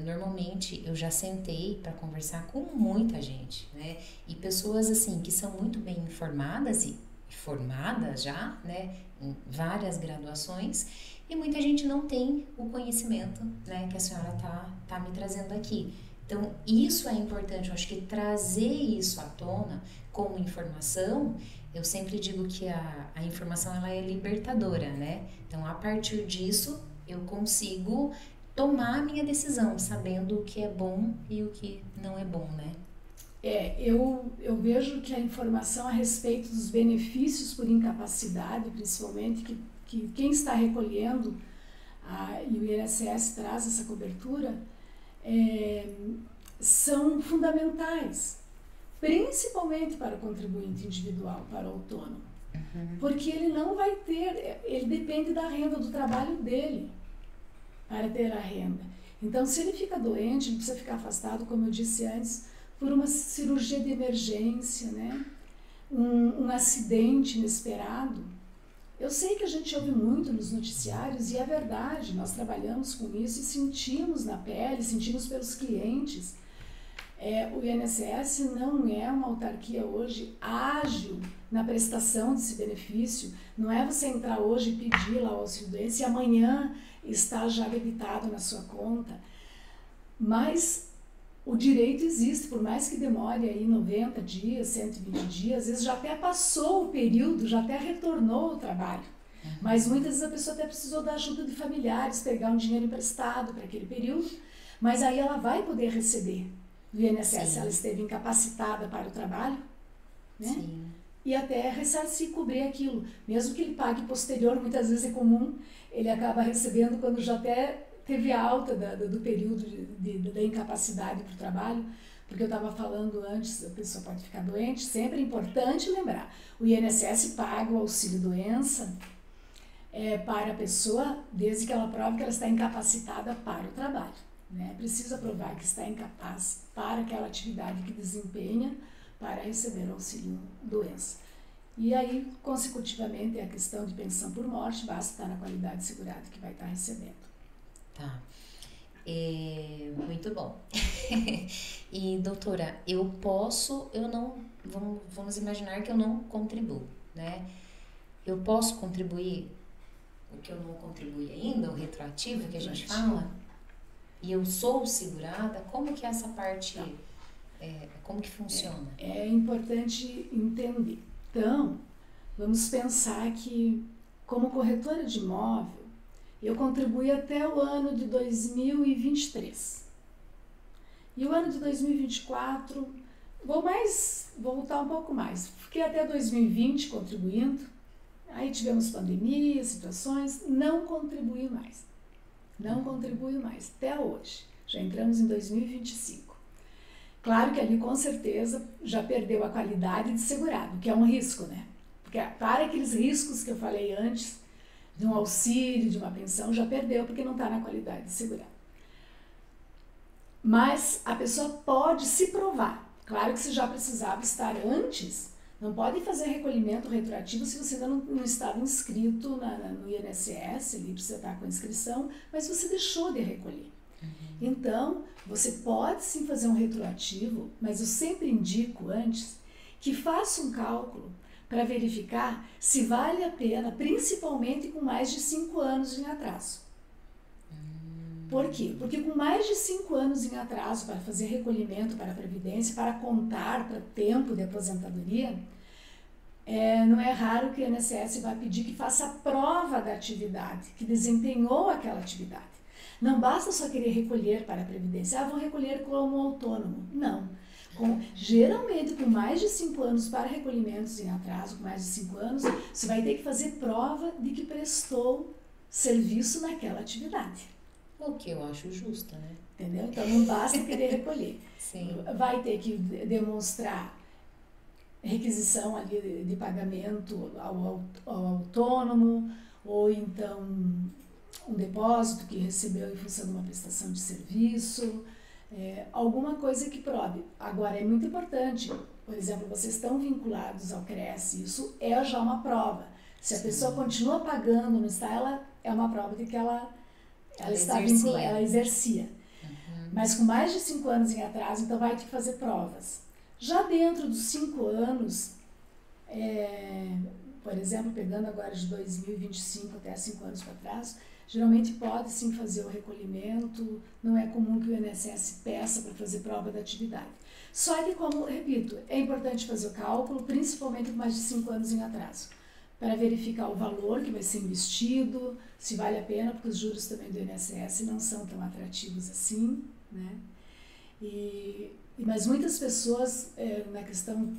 Normalmente eu já sentei para conversar com muita gente, né? E pessoas assim que são muito bem informadas e formadas já, né? Em várias graduações, e muita gente não tem o conhecimento, né? Que a senhora tá me trazendo aqui. Então, isso é importante, eu acho que trazer isso à tona como informação. Eu sempre digo que a informação ela é libertadora, né? Então, a partir disso, eu consigo tomar a minha decisão, sabendo o que é bom e o que não é bom, né? Eu vejo que a informação a respeito dos benefícios por incapacidade, principalmente, que quem está recolhendo, e o INSS traz essa cobertura, são fundamentais, principalmente para o contribuinte individual, para o autônomo. Porque ele não vai ter, ele depende da renda, do trabalho dele para ter a renda. Então, se ele fica doente, ele precisa ficar afastado, como eu disse antes, por uma cirurgia de emergência, né? Um acidente inesperado. Eu sei que a gente ouve muito nos noticiários, e é verdade, nós trabalhamos com isso e sentimos na pele, sentimos pelos clientes. O INSS não é uma autarquia hoje ágil na prestação desse benefício. Não é você entrar hoje e pedir lá o auxílio-doença e amanhã está já debitado na sua conta. Mas o direito existe, por mais que demore aí 90 dias, 120 dias, às vezes já até passou o período, já até retornou ao trabalho. Mas muitas vezes a pessoa até precisou da ajuda de familiares, pegar um dinheiro emprestado para aquele período, mas aí ela vai poder receber do INSS, se ela esteve incapacitada para o trabalho, né? Sim. E até ressarcir, cobrir aquilo. Mesmo que ele pague posterior, muitas vezes é comum, ele acaba recebendo quando já até teve alta do período da incapacidade para o trabalho, porque eu estava falando antes, a pessoa pode ficar doente, sempre é importante lembrar, o INSS paga o auxílio-doença para a pessoa, desde que ela prove que ela está incapacitada para o trabalho. Né? Precisa provar que está incapaz para aquela atividade que desempenha para receber o auxílio-doença. E aí, consecutivamente, a questão de pensão por morte, basta estar na qualidade segurada que vai estar recebendo. Tá. Muito bom. E, doutora, eu não, vamos imaginar que eu não contribuo, né? Eu posso contribuir o que eu não contribuí ainda, o retroativo que a gente fala? E eu sou segurada? Como que é essa parte, como que funciona? É importante entender. Então, vamos pensar que, como corretora de imóvel, eu contribuí até o ano de 2023. E o ano de 2024, vou voltar um pouco mais. Fiquei até 2020 contribuindo, aí tivemos pandemia, situações, não contribuí mais. Não contribuo mais, até hoje. Já entramos em 2025. Claro que ali, com certeza, já perdeu a qualidade de segurado, que é um risco, né? Porque para aqueles riscos que eu falei antes, de um auxílio, de uma pensão, já perdeu porque não está na qualidade de segurado. Mas a pessoa pode se provar. Claro que se já precisava estar antes, não pode fazer recolhimento retroativo se você ainda não estava inscrito no INSS, ali precisa estar com a inscrição, mas você deixou de recolher. Então, você pode sim fazer um retroativo, mas eu sempre indico antes que faça um cálculo para verificar se vale a pena, principalmente com mais de 5 anos em atraso. Por quê? Porque com mais de 5 anos em atraso para fazer recolhimento para a Previdência, para contar para o tempo de aposentadoria, não é raro que o INSS vai pedir que faça a prova da atividade, que desempenhou aquela atividade. Não basta só querer recolher para a Previdência, vou recolher como autônomo. Não. Geralmente, com mais de 5 anos para recolhimentos em atraso, com mais de 5 anos, você vai ter que fazer prova de que prestou serviço naquela atividade. O que eu acho justo, né? Entendeu? Então, não basta querer recolher. Sim. Vai ter que demonstrar requisição ali de pagamento ao autônomo, ou então um depósito que recebeu em função de uma prestação de serviço, alguma coisa que prove. Agora, é muito importante, por exemplo, vocês estão vinculados ao CRES, isso é já uma prova. Se a pessoa continua pagando, não está, ela é uma prova de que ela está vinculada, ela exercia. Mas com mais de 5 anos em atraso, então vai ter que fazer provas. Já dentro dos 5 anos, por exemplo, pegando agora de 2025 até 5 anos para trás, geralmente pode sim fazer o recolhimento, não é comum que o INSS peça para fazer prova da atividade. Só que, como repito, é importante fazer o cálculo, principalmente com mais de 5 anos em atraso, para verificar o valor que vai ser investido, se vale a pena, porque os juros também do INSS não são tão atrativos assim, né? Mas muitas pessoas, na questão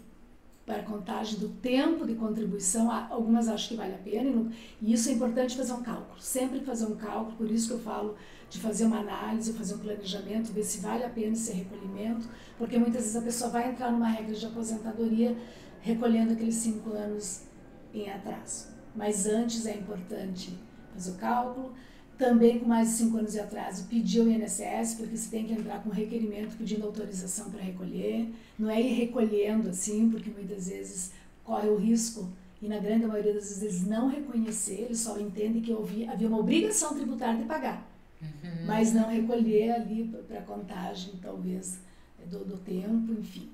para a contagem do tempo de contribuição, algumas acham que vale a pena, e isso é importante fazer um cálculo, sempre fazer um cálculo, por isso que eu falo de fazer uma análise, fazer um planejamento, ver se vale a pena esse recolhimento, porque muitas vezes a pessoa vai entrar numa regra de aposentadoria recolhendo aqueles 5 anos em atraso. Mas antes é importante fazer o cálculo, também com mais de 5 anos de atraso, pedir ao INSS, porque você tem que entrar com requerimento pedindo autorização para recolher. Não é ir recolhendo assim, porque muitas vezes corre o risco, e na grande maioria das vezes não reconhecer, eles só entendem que havia uma obrigação tributária de pagar, mas não recolher ali para contagem, talvez, do tempo, enfim.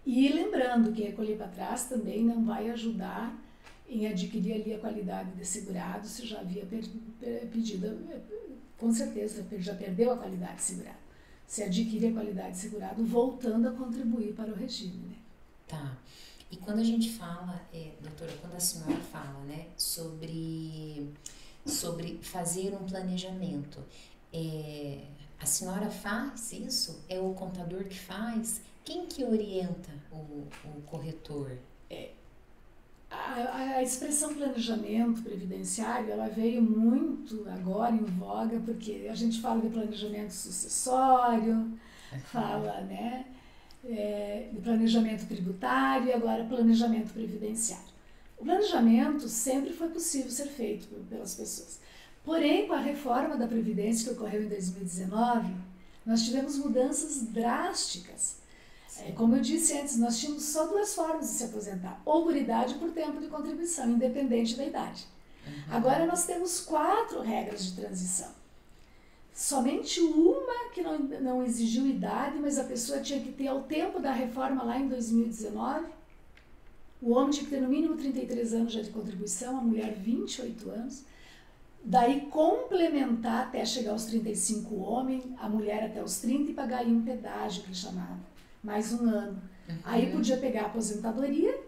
E lembrando que recolher para trás também não vai ajudar em adquirir ali a qualidade de segurado, se já havia pedido, com certeza já perdeu a qualidade de segurado. Se adquire a qualidade de segurado, voltando a contribuir para o regime, né? Tá. E quando a gente fala, doutora, quando a senhora fala, né, sobre fazer um planejamento, a senhora faz isso? É o contador que faz? Quem que orienta o corretor? A expressão planejamento previdenciário, ela veio muito agora em voga, porque a gente fala de planejamento sucessório, fala, né, de planejamento tributário e agora planejamento previdenciário. O planejamento sempre foi possível ser feito pelas pessoas. Porém, com a reforma da Previdência que ocorreu em 2019, nós tivemos mudanças drásticas. Como eu disse antes, nós tínhamos só 2 formas de se aposentar, ou por idade ou por tempo de contribuição, independente da idade. Agora nós temos 4 regras de transição. Somente uma que não exigiu idade, mas a pessoa tinha que ter ao tempo da reforma lá em 2019, o homem tinha que ter no mínimo 33 anos já de contribuição, a mulher 28 anos, daí complementar até chegar aos 35 o homem, a mulher até os 30 e pagar aí um pedágio que ele chamava. Mais 1 ano. Aí podia pegar a aposentadoria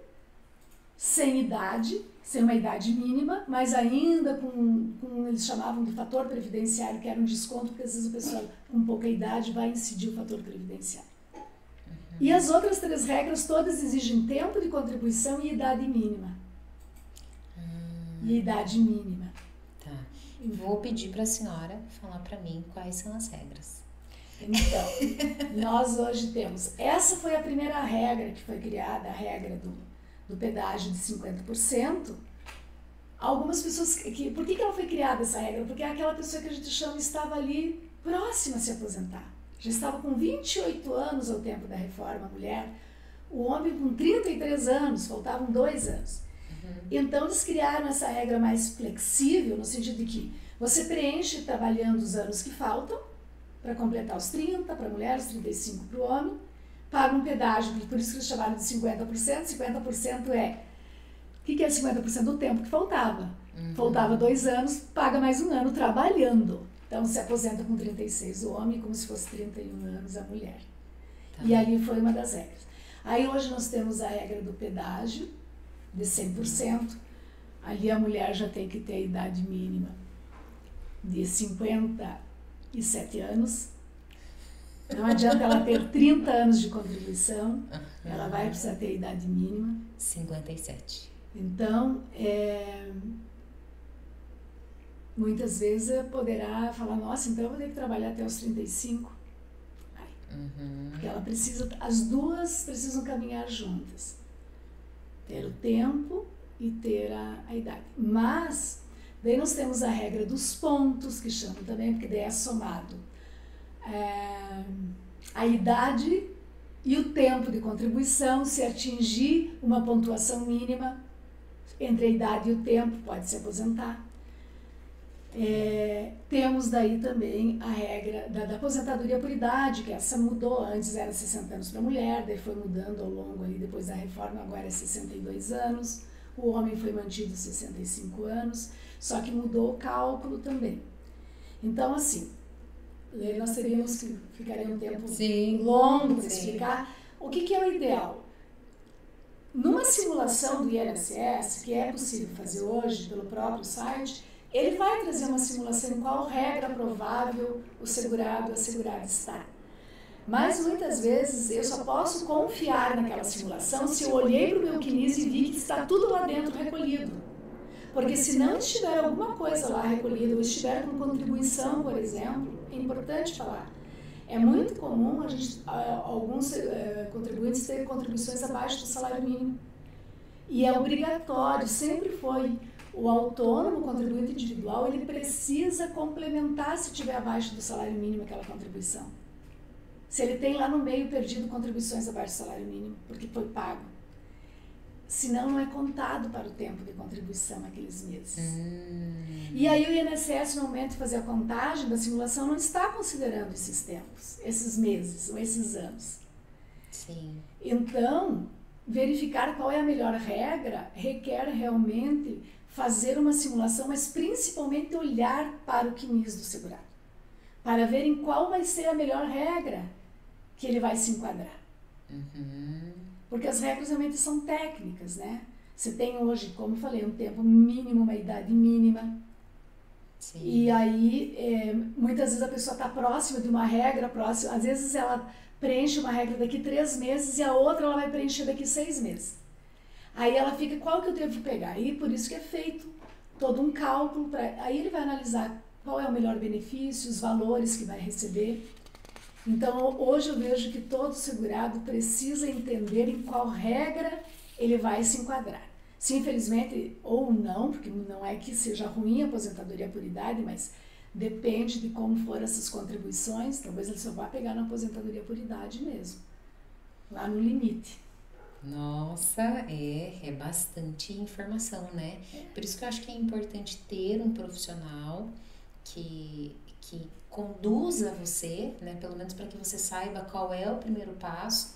sem idade, sem uma idade mínima, mas ainda com eles chamavam de fator previdenciário, que era um desconto, porque às vezes o pessoal com pouca idade vai incidir o fator previdenciário. E as outras 3 regras todas exigem tempo de contribuição e idade mínima. E idade mínima. Tá. Vou pedir para a senhora falar para mim quais são as regras. Então, nós hoje temos, essa foi a primeira regra que foi criada, a regra do pedágio de 50%. Algumas pessoas, por que ela foi criada essa regra? Porque aquela pessoa que a gente chama estava ali próxima a se aposentar. Já estava com 28 anos ao tempo da reforma, a mulher. O homem com 33 anos, faltavam 2 anos. Então eles criaram essa regra mais flexível, no sentido de que você preenche trabalhando os anos que faltam, para completar os 30, para a mulher, os 35 para o homem, paga um pedágio, por isso que eles chamaram de 50%. 50% o que é 50% do tempo que faltava? Faltava 2 anos, paga mais 1 ano trabalhando. Então se aposenta com 36 o homem, como se fosse 31 anos a mulher. Tá. E ali foi uma das regras. Aí hoje nós temos a regra do pedágio, de 100%. Ali a mulher já tem que ter a idade mínima de 57 anos. Não adianta ela ter 30 anos de contribuição, ela vai precisar ter a idade mínima. 57. Então, muitas vezes poderá falar, nossa, então eu vou ter que trabalhar até os 35. Porque ela precisa, as duas precisam caminhar juntas. Ter o tempo e ter a idade. Mas, daí nós temos a regra dos pontos, que chamam também, porque daí é somado a idade e o tempo de contribuição. Se atingir uma pontuação mínima entre a idade e o tempo, pode se aposentar. Temos daí também a regra da aposentadoria por idade, que essa mudou, antes era 60 anos para a mulher, daí foi mudando ao longo ali, depois da reforma, agora é 62 anos, o homem foi mantido 65 anos, só que mudou o cálculo também. Então, assim, nós teríamos que ficaria um tempo longo para explicar o que é o ideal. Numa simulação do INSS, que é possível fazer hoje pelo próprio site, ele vai trazer uma simulação em qual regra provável o segurado ou a segurada está. Mas muitas vezes eu só posso confiar naquela simulação se eu olhei para o meu CNIS e vi que está tudo lá dentro recolhido. Porque se não estiver alguma coisa lá recolhida, ou estiver com contribuição, por exemplo, é importante falar. É muito comum alguns contribuintes terem contribuições abaixo do salário mínimo. E é obrigatório, sempre foi. O autônomo, o contribuinte individual, ele precisa complementar se estiver abaixo do salário mínimo aquela contribuição. Se ele tem lá no meio perdido contribuições abaixo do salário mínimo, porque foi pago. Senão não é contado para o tempo de contribuição aqueles meses. E aí o INSS, no momento de fazer a contagem da simulação, não está considerando esses tempos, esses meses ou esses anos. Sim. Então, verificar qual é a melhor regra requer realmente fazer uma simulação, mas principalmente olhar para o CNIS do segurado, para ver em qual vai ser a melhor regra que ele vai se enquadrar. Porque as regras realmente são técnicas, né? Você tem hoje, como falei, um tempo mínimo, uma idade mínima. Sim. E aí, muitas vezes a pessoa está próxima de uma regra, às vezes ela preenche uma regra daqui 3 meses e a outra ela vai preencher daqui 6 meses. Aí ela fica, qual que eu devo pegar? E por isso que é feito todo um cálculo, aí ele vai analisar qual é o melhor benefício, os valores que vai receber. Então, hoje eu vejo que todo segurado precisa entender em qual regra ele vai se enquadrar. Se infelizmente, ou não, porque não é que seja ruim a aposentadoria por idade, mas depende de como foram essas contribuições, talvez ele só vá pegar na aposentadoria por idade mesmo, lá no limite. Nossa, é bastante informação, né? Por isso que eu acho que é importante ter um profissional que conduza você, né? Pelo menos para que você saiba qual é o primeiro passo,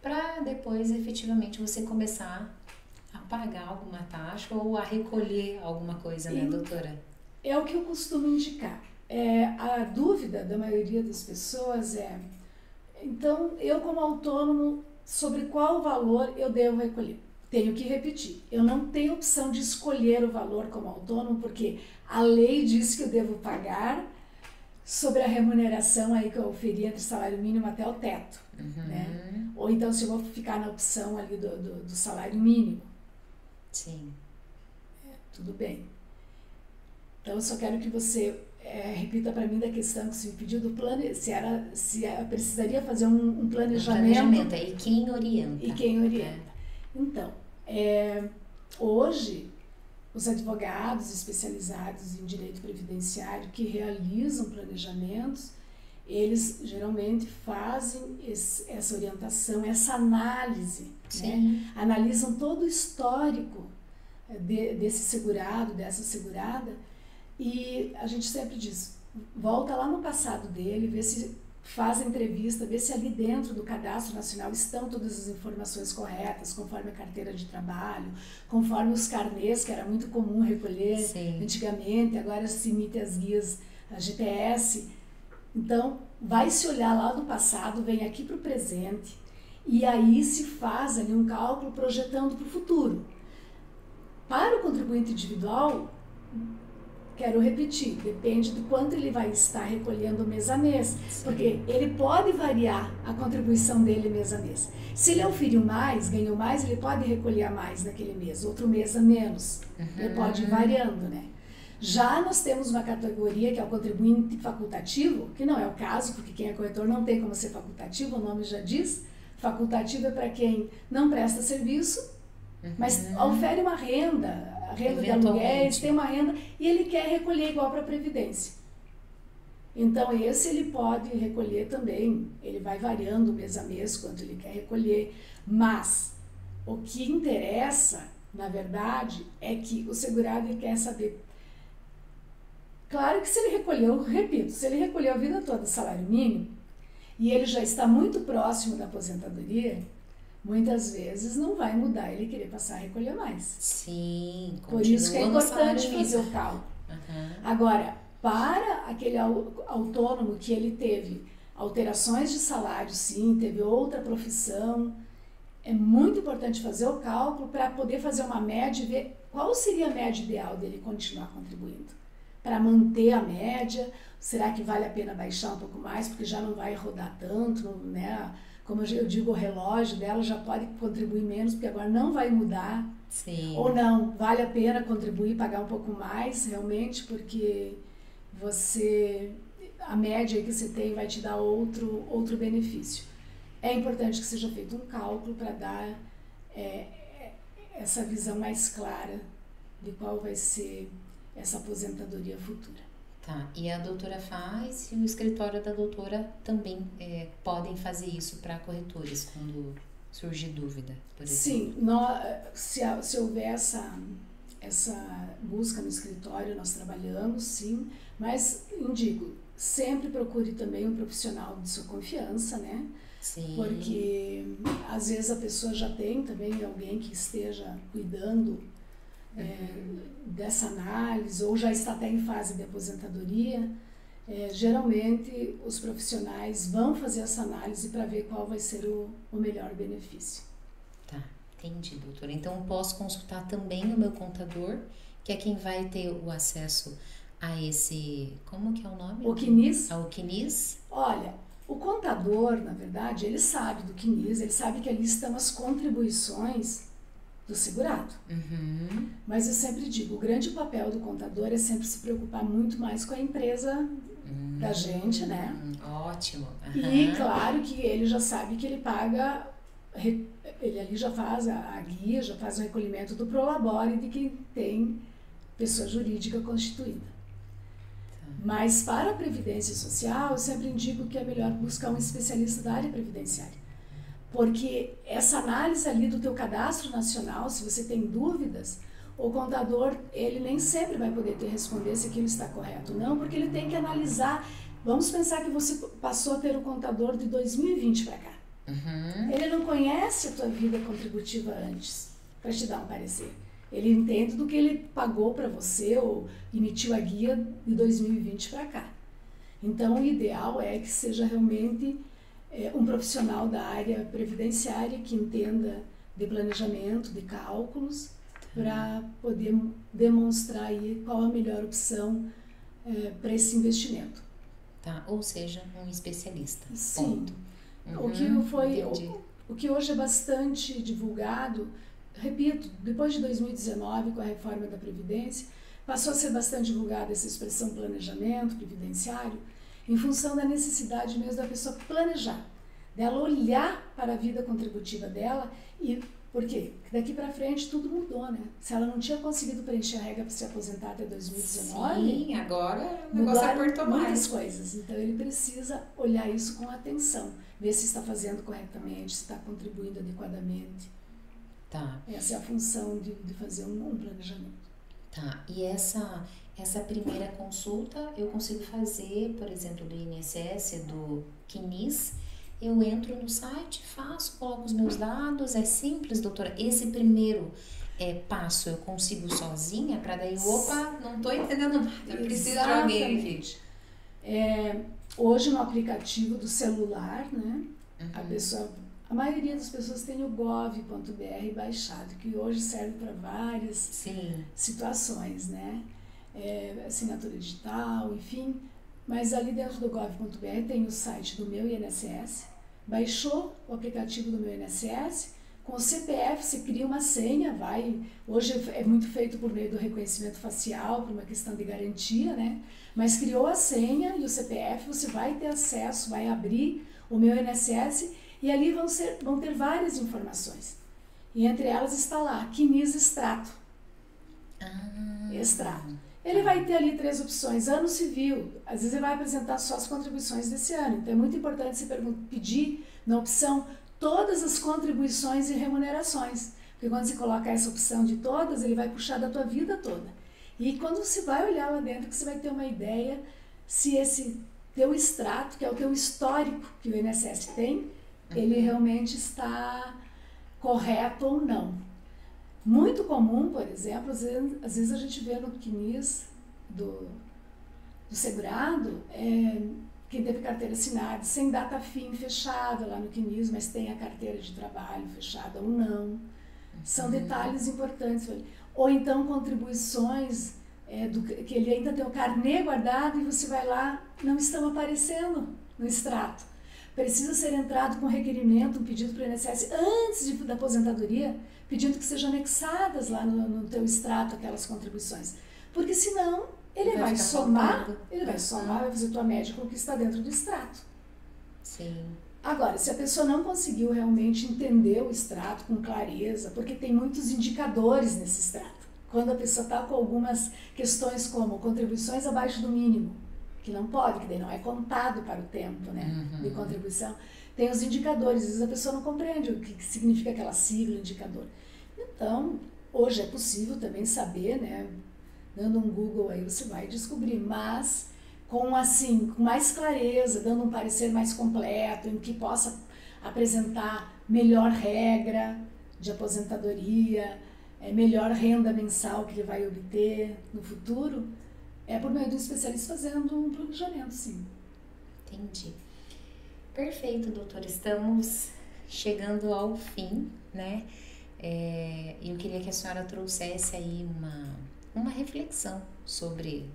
para depois efetivamente você começar a pagar alguma taxa ou a recolher alguma coisa, né, doutora? É o que eu costumo indicar. A dúvida da maioria das pessoas então, eu como autônomo, sobre qual valor eu devo recolher? Tenho que repetir, eu não tenho opção de escolher o valor como autônomo, porque a lei diz que eu devo pagar sobre a remuneração aí que eu oferi entre salário mínimo até o teto, né? Ou então se eu vou ficar na opção ali do salário mínimo. Sim. Tudo bem. Então eu só quero que você repita para mim da questão que você me pediu do plano, se precisaria fazer um planejamento. E quem orienta. E quem orienta. Então, hoje, os advogados especializados em direito previdenciário que realizam planejamentos, eles geralmente fazem essa orientação, essa análise, né? Analisam todo o histórico desse segurado, dessa segurada, e a gente sempre diz, volta lá no passado dele, vê se faz a entrevista, vê se ali dentro do Cadastro Nacional estão todas as informações corretas, conforme a carteira de trabalho, conforme os carnês, que era muito comum recolher antigamente, agora se imita as guias, a GPS. Então, vai se olhar lá do passado, vem aqui para o presente, e aí se faz ali um cálculo projetando para o futuro. Para o contribuinte individual, quero repetir, depende de quanto ele vai estar recolhendo mês a mês, porque ele pode variar a contribuição dele mês a mês. Se ele auferiu mais, ganhou mais, ele pode recolher a mais naquele mês, outro mês a menos. Ele pode ir variando, né? Já nós temos uma categoria que é o contribuinte facultativo, que não é o caso, porque quem é corretor não tem como ser facultativo, o nome já diz. Facultativo é para quem não presta serviço, mas ofere uma renda, a renda de aluguéis, tem uma renda, e ele quer recolher igual para a Previdência. Então, esse ele pode recolher também, ele vai variando mês a mês quanto ele quer recolher, mas o que interessa, na verdade, é que o segurado ele quer saber. Claro que se ele recolheu, repito, se ele recolheu a vida toda o salário mínimo, e ele já está muito próximo da aposentadoria, muitas vezes não vai mudar ele querer passar a recolher mais. Sim, por isso que é importante fazer o cálculo. Agora, para aquele autônomo que ele teve alterações de salário, sim, teve outra profissão, é muito importante fazer o cálculo para poder fazer uma média e ver qual seria a média ideal dele continuar contribuindo. para manter a média? Será que vale a pena baixar um pouco mais, porque já não vai rodar tanto, né? Como eu digo, o relógio dela já pode contribuir menos, porque agora não vai mudar. Sim. Ou não, vale a pena contribuir, pagar um pouco mais, realmente, porque a média que você tem vai te dar outro benefício. É importante que seja feito um cálculo para dar essa visão mais clara de qual vai ser essa aposentadoria futura. Tá, e a doutora faz e o escritório da doutora também podem fazer isso para corretores quando surgir dúvida, por exemplo? Sim, se houver essa busca no escritório, nós trabalhamos, sim, mas indico, sempre procure também um profissional de sua confiança, né? Sim. Porque às vezes a pessoa já tem também alguém que esteja cuidando dessa análise, ou já está até em fase de aposentadoria. Geralmente os profissionais vão fazer essa análise para ver qual vai ser o melhor benefício. Tá, entendi, doutora. Então eu posso consultar também o meu contador, que é quem vai ter o acesso a esse, como que é o nome? O CNIS? Ao CNIS? Olha, o contador, na verdade, ele sabe do CNIS, ele sabe que ali estão as contribuições do segurado. Uhum. Mas eu sempre digo, o grande papel do contador é sempre se preocupar muito mais com a empresa da gente, né? Ótimo. E claro que ele já sabe que ele paga, ele ali já faz a guia, já faz o recolhimento do prolabore de quem tem pessoa jurídica constituída. Mas para a Previdência Social, eu sempre indico que é melhor buscar um especialista da área previdenciária. Porque essa análise ali do teu cadastro nacional, se você tem dúvidas, o contador, ele nem sempre vai poder te responder se aquilo está correto. Não, porque ele tem que analisar. Vamos pensar que você passou a ter o contador de 2020 para cá. Uhum. Ele não conhece a tua vida contributiva antes, para te dar um parecer. Ele entende do que ele pagou para você ou emitiu a guia de 2020 para cá. Então, o ideal é que seja realmente um profissional da área previdenciária que entenda de planejamento, de cálculos, para poder demonstrar aí qual a melhor opção para esse investimento. Tá, ou seja, um especialista. Sim. Ponto. O que hoje é bastante divulgado, repito, depois de 2019, com a reforma da Previdência, passou a ser bastante divulgada essa expressão planejamento previdenciário, em função da necessidade mesmo da pessoa planejar, dela olhar para a vida contributiva dela. E por quê? Porque daqui para frente tudo mudou, né? Se ela não tinha conseguido preencher a regra para se aposentar até 2019... Sim, agora o negócio apertou mais. Muitas coisas. Então ele precisa olhar isso com atenção, ver se está fazendo corretamente, se está contribuindo adequadamente. Tá. Essa é a função de fazer um planejamento. Tá, e essa primeira consulta eu consigo fazer, por exemplo, do INSS, do CNIS, eu entro no site, faço, coloco os meus dados, é simples, doutora. Esse primeiro passo eu consigo sozinha, para daí, opa, não estou entendendo nada, eu preciso de alguém aqui. Hoje no aplicativo do celular, né, Uhum. a maioria das pessoas tem o gov.br baixado, que hoje serve para várias situações, né? Assinatura digital, enfim. Mas ali dentro do gov.br tem o site do meu INSS. Baixou o aplicativo do meu INSS, com o CPF você cria uma senha, hoje é muito feito por meio do reconhecimento facial, por uma questão de garantia, né? Mas criou a senha e o CPF, você vai ter acesso, vai abrir o meu INSS, e ali vão ter várias informações. E entre elas está lá, CNIS Extrato. Extrato. Ele vai ter ali 3 opções. Ano civil, às vezes ele vai apresentar só as contribuições desse ano. Então é muito importante você pedir na opção todas as contribuições e remunerações. Porque quando você coloca essa opção de todas, ele vai puxar da tua vida toda. E quando você vai olhar lá dentro, você vai ter uma ideia se esse teu extrato, que é o teu histórico que o INSS tem, ele realmente está correto ou não. Muito comum, por exemplo, às vezes a gente vê no CNIS do segurado, quem teve carteira assinada, sem data fim fechada lá no CNIS, mas tem a carteira de trabalho fechada ou não. São detalhes importantes. Ou então contribuições que ele ainda tem o carnê guardado e você vai lá, não estão aparecendo no extrato. Precisa ser entrado com requerimento, um pedido para o INSS antes da aposentadoria, pedindo que sejam anexadas lá no teu extrato aquelas contribuições. Porque senão ele vai somar, vai fazer tua média com o que está dentro do extrato. Sim. Agora, se a pessoa não conseguiu realmente entender o extrato com clareza, porque tem muitos indicadores nesse extrato. Quando a pessoa está com algumas questões como contribuições abaixo do mínimo, que não pode, que daí não é contado para o tempo, né, de contribuição, tem os indicadores, às vezes a pessoa não compreende o que significa aquela sigla, indicador. Então, hoje é possível também saber, né, dando um Google aí você vai descobrir, mas com mais clareza, dando um parecer mais completo, em que possa apresentar melhor regra de aposentadoria, melhor renda mensal que ele vai obter no futuro, por meio do especialista fazendo um planejamento, sim. Entendi. Perfeito, doutora. Estamos chegando ao fim, né? Eu queria que a senhora trouxesse aí uma reflexão sobre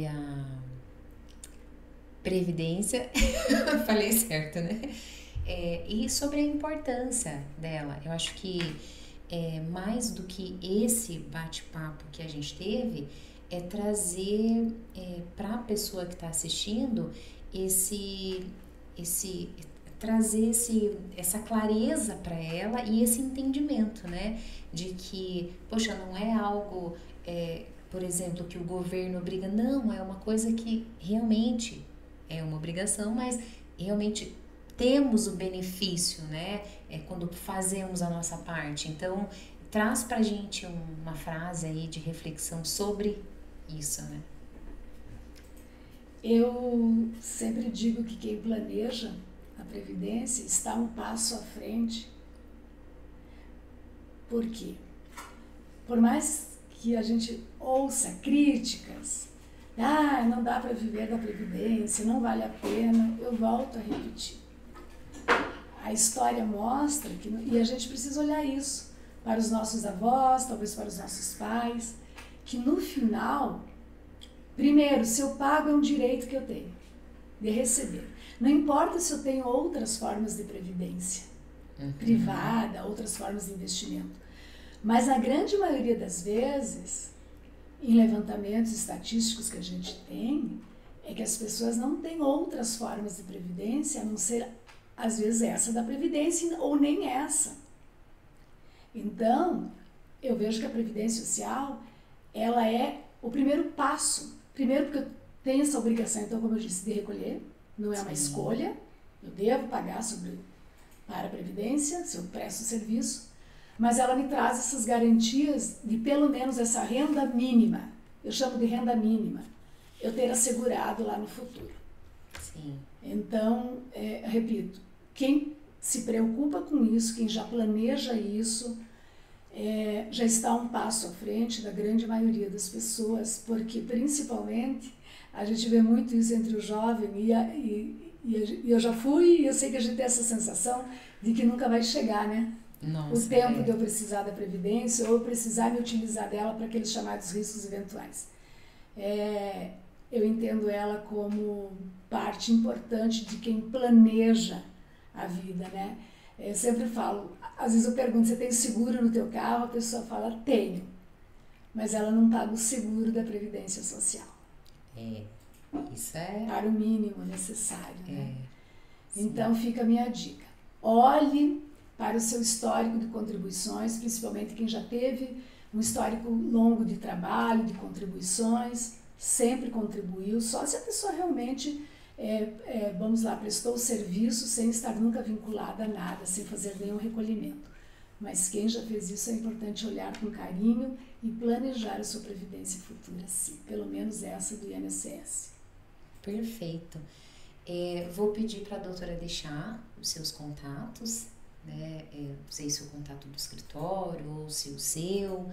a previdência, falei certo, né? E sobre a importância dela. Eu acho que mais do que esse bate-papo que a gente teve, é trazer para a pessoa que está assistindo trazer essa clareza para ela e esse entendimento, né? De que, poxa, não é algo, por exemplo, que o governo obriga, não, é uma coisa que realmente é uma obrigação, mas realmente temos o benefício, né? Quando fazemos a nossa parte. Então, traz pra gente uma frase aí de reflexão sobre isso, né? Eu sempre digo que quem planeja a Previdência está um passo à frente. Por quê? Por mais que a gente ouça críticas, não dá para viver da Previdência, não vale a pena, eu volto a repetir. A história mostra e a gente precisa olhar isso para os nossos avós, talvez para os nossos pais, que no final, primeiro, se eu pago é um direito que eu tenho de receber. Não importa se eu tenho outras formas de previdência privada, outras formas de investimento. Mas na grande maioria das vezes, em levantamentos estatísticos que a gente tem, é que as pessoas não têm outras formas de previdência, a não ser, às vezes, essa da previdência ou nem essa. Então, eu vejo que a previdência social, ela é o primeiro passo. Primeiro porque eu tenho essa obrigação, então, como eu disse, de recolher, não é uma escolha, eu devo pagar para a previdência, se eu presto serviço, mas ela me traz essas garantias de pelo menos essa renda mínima, eu chamo de renda mínima, eu ter assegurado lá no futuro. Sim. Então, repito, quem se preocupa com isso, quem já planeja isso, já está um passo à frente da grande maioria das pessoas, porque principalmente a gente vê muito isso entre o jovem e eu já fui e eu sei que a gente tem essa sensação de que nunca vai chegar, né? Nossa, o tempo de eu precisar da Previdência ou eu precisar me utilizar dela para aqueles chamados riscos eventuais. Eu entendo ela como parte importante de quem planeja a vida, né? Eu sempre falo, às vezes eu pergunto, você tem seguro no teu carro? A pessoa fala, tenho, mas ela não paga o seguro da Previdência Social. Isso é... Para o mínimo necessário, né? Então fica a minha dica. Olhe para o seu histórico de contribuições, principalmente quem já teve um histórico longo de trabalho, de contribuições, sempre contribuiu, só se a pessoa realmente, prestou o serviço sem estar nunca vinculada a nada, sem fazer nenhum recolhimento. Mas quem já fez isso é importante olhar com carinho e planejar a sua previdência futura, sim, pelo menos essa do INSS. Perfeito. Vou pedir para a doutora deixar os seus contatos, né? Não sei se o contato do escritório ou se o seu.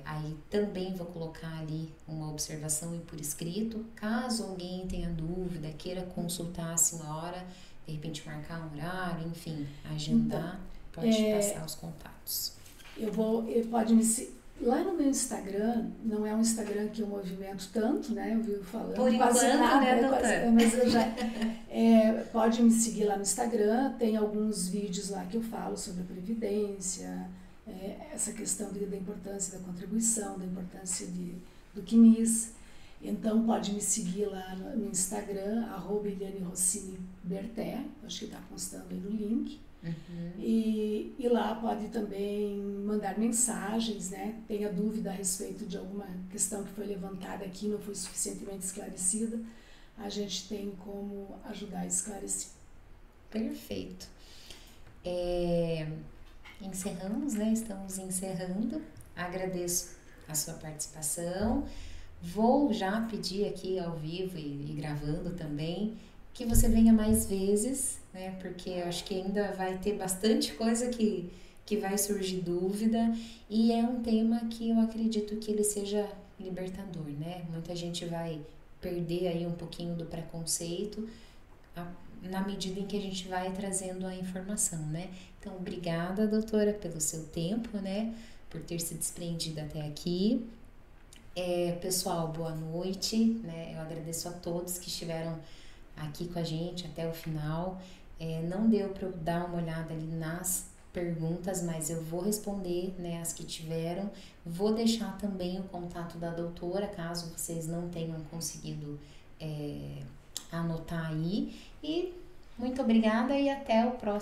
Aí também vou colocar ali uma observação e por escrito, caso alguém tenha dúvida, queira consultar a senhora, de repente marcar um horário, enfim, agendar, pode passar os contatos. Pode me Lá no meu Instagram, não é um Instagram que eu movimento tanto, né? Eu vivo falando. Por quase enquanto, nada, né, doutora? mas eu já. Pode me seguir lá no Instagram, tem alguns vídeos lá que eu falo sobre a Previdência, essa questão da importância da contribuição, da importância do CNIS. Então pode me seguir lá no Instagram, @ElianeRossiniBerté, acho que está constando aí no link. Uhum. E lá pode também mandar mensagens, né? Tenha dúvida a respeito de alguma questão que foi levantada aqui, não foi suficientemente esclarecida, a gente tem como ajudar a esclarecer. Perfeito. Encerramos, né? Estamos encerrando. Agradeço a sua participação. Vou já pedir aqui ao vivo e gravando também que você venha mais vezes, né? Porque eu acho que ainda vai ter bastante coisa que vai surgir dúvida, e é um tema que eu acredito que ele seja libertador, né? Muita gente vai perder aí um pouquinho do preconceito na medida em que a gente vai trazendo a informação, né? Então, obrigada, doutora, pelo seu tempo, né? Por ter se desprendido até aqui. Pessoal, boa noite, né? Eu agradeço a todos que estiveram aqui com a gente até o final. Não deu para eu dar uma olhada ali nas perguntas, mas eu vou responder, né, as que tiveram. Vou deixar também o contato da doutora, caso vocês não tenham conseguido anotar aí. E muito obrigada e até o próximo.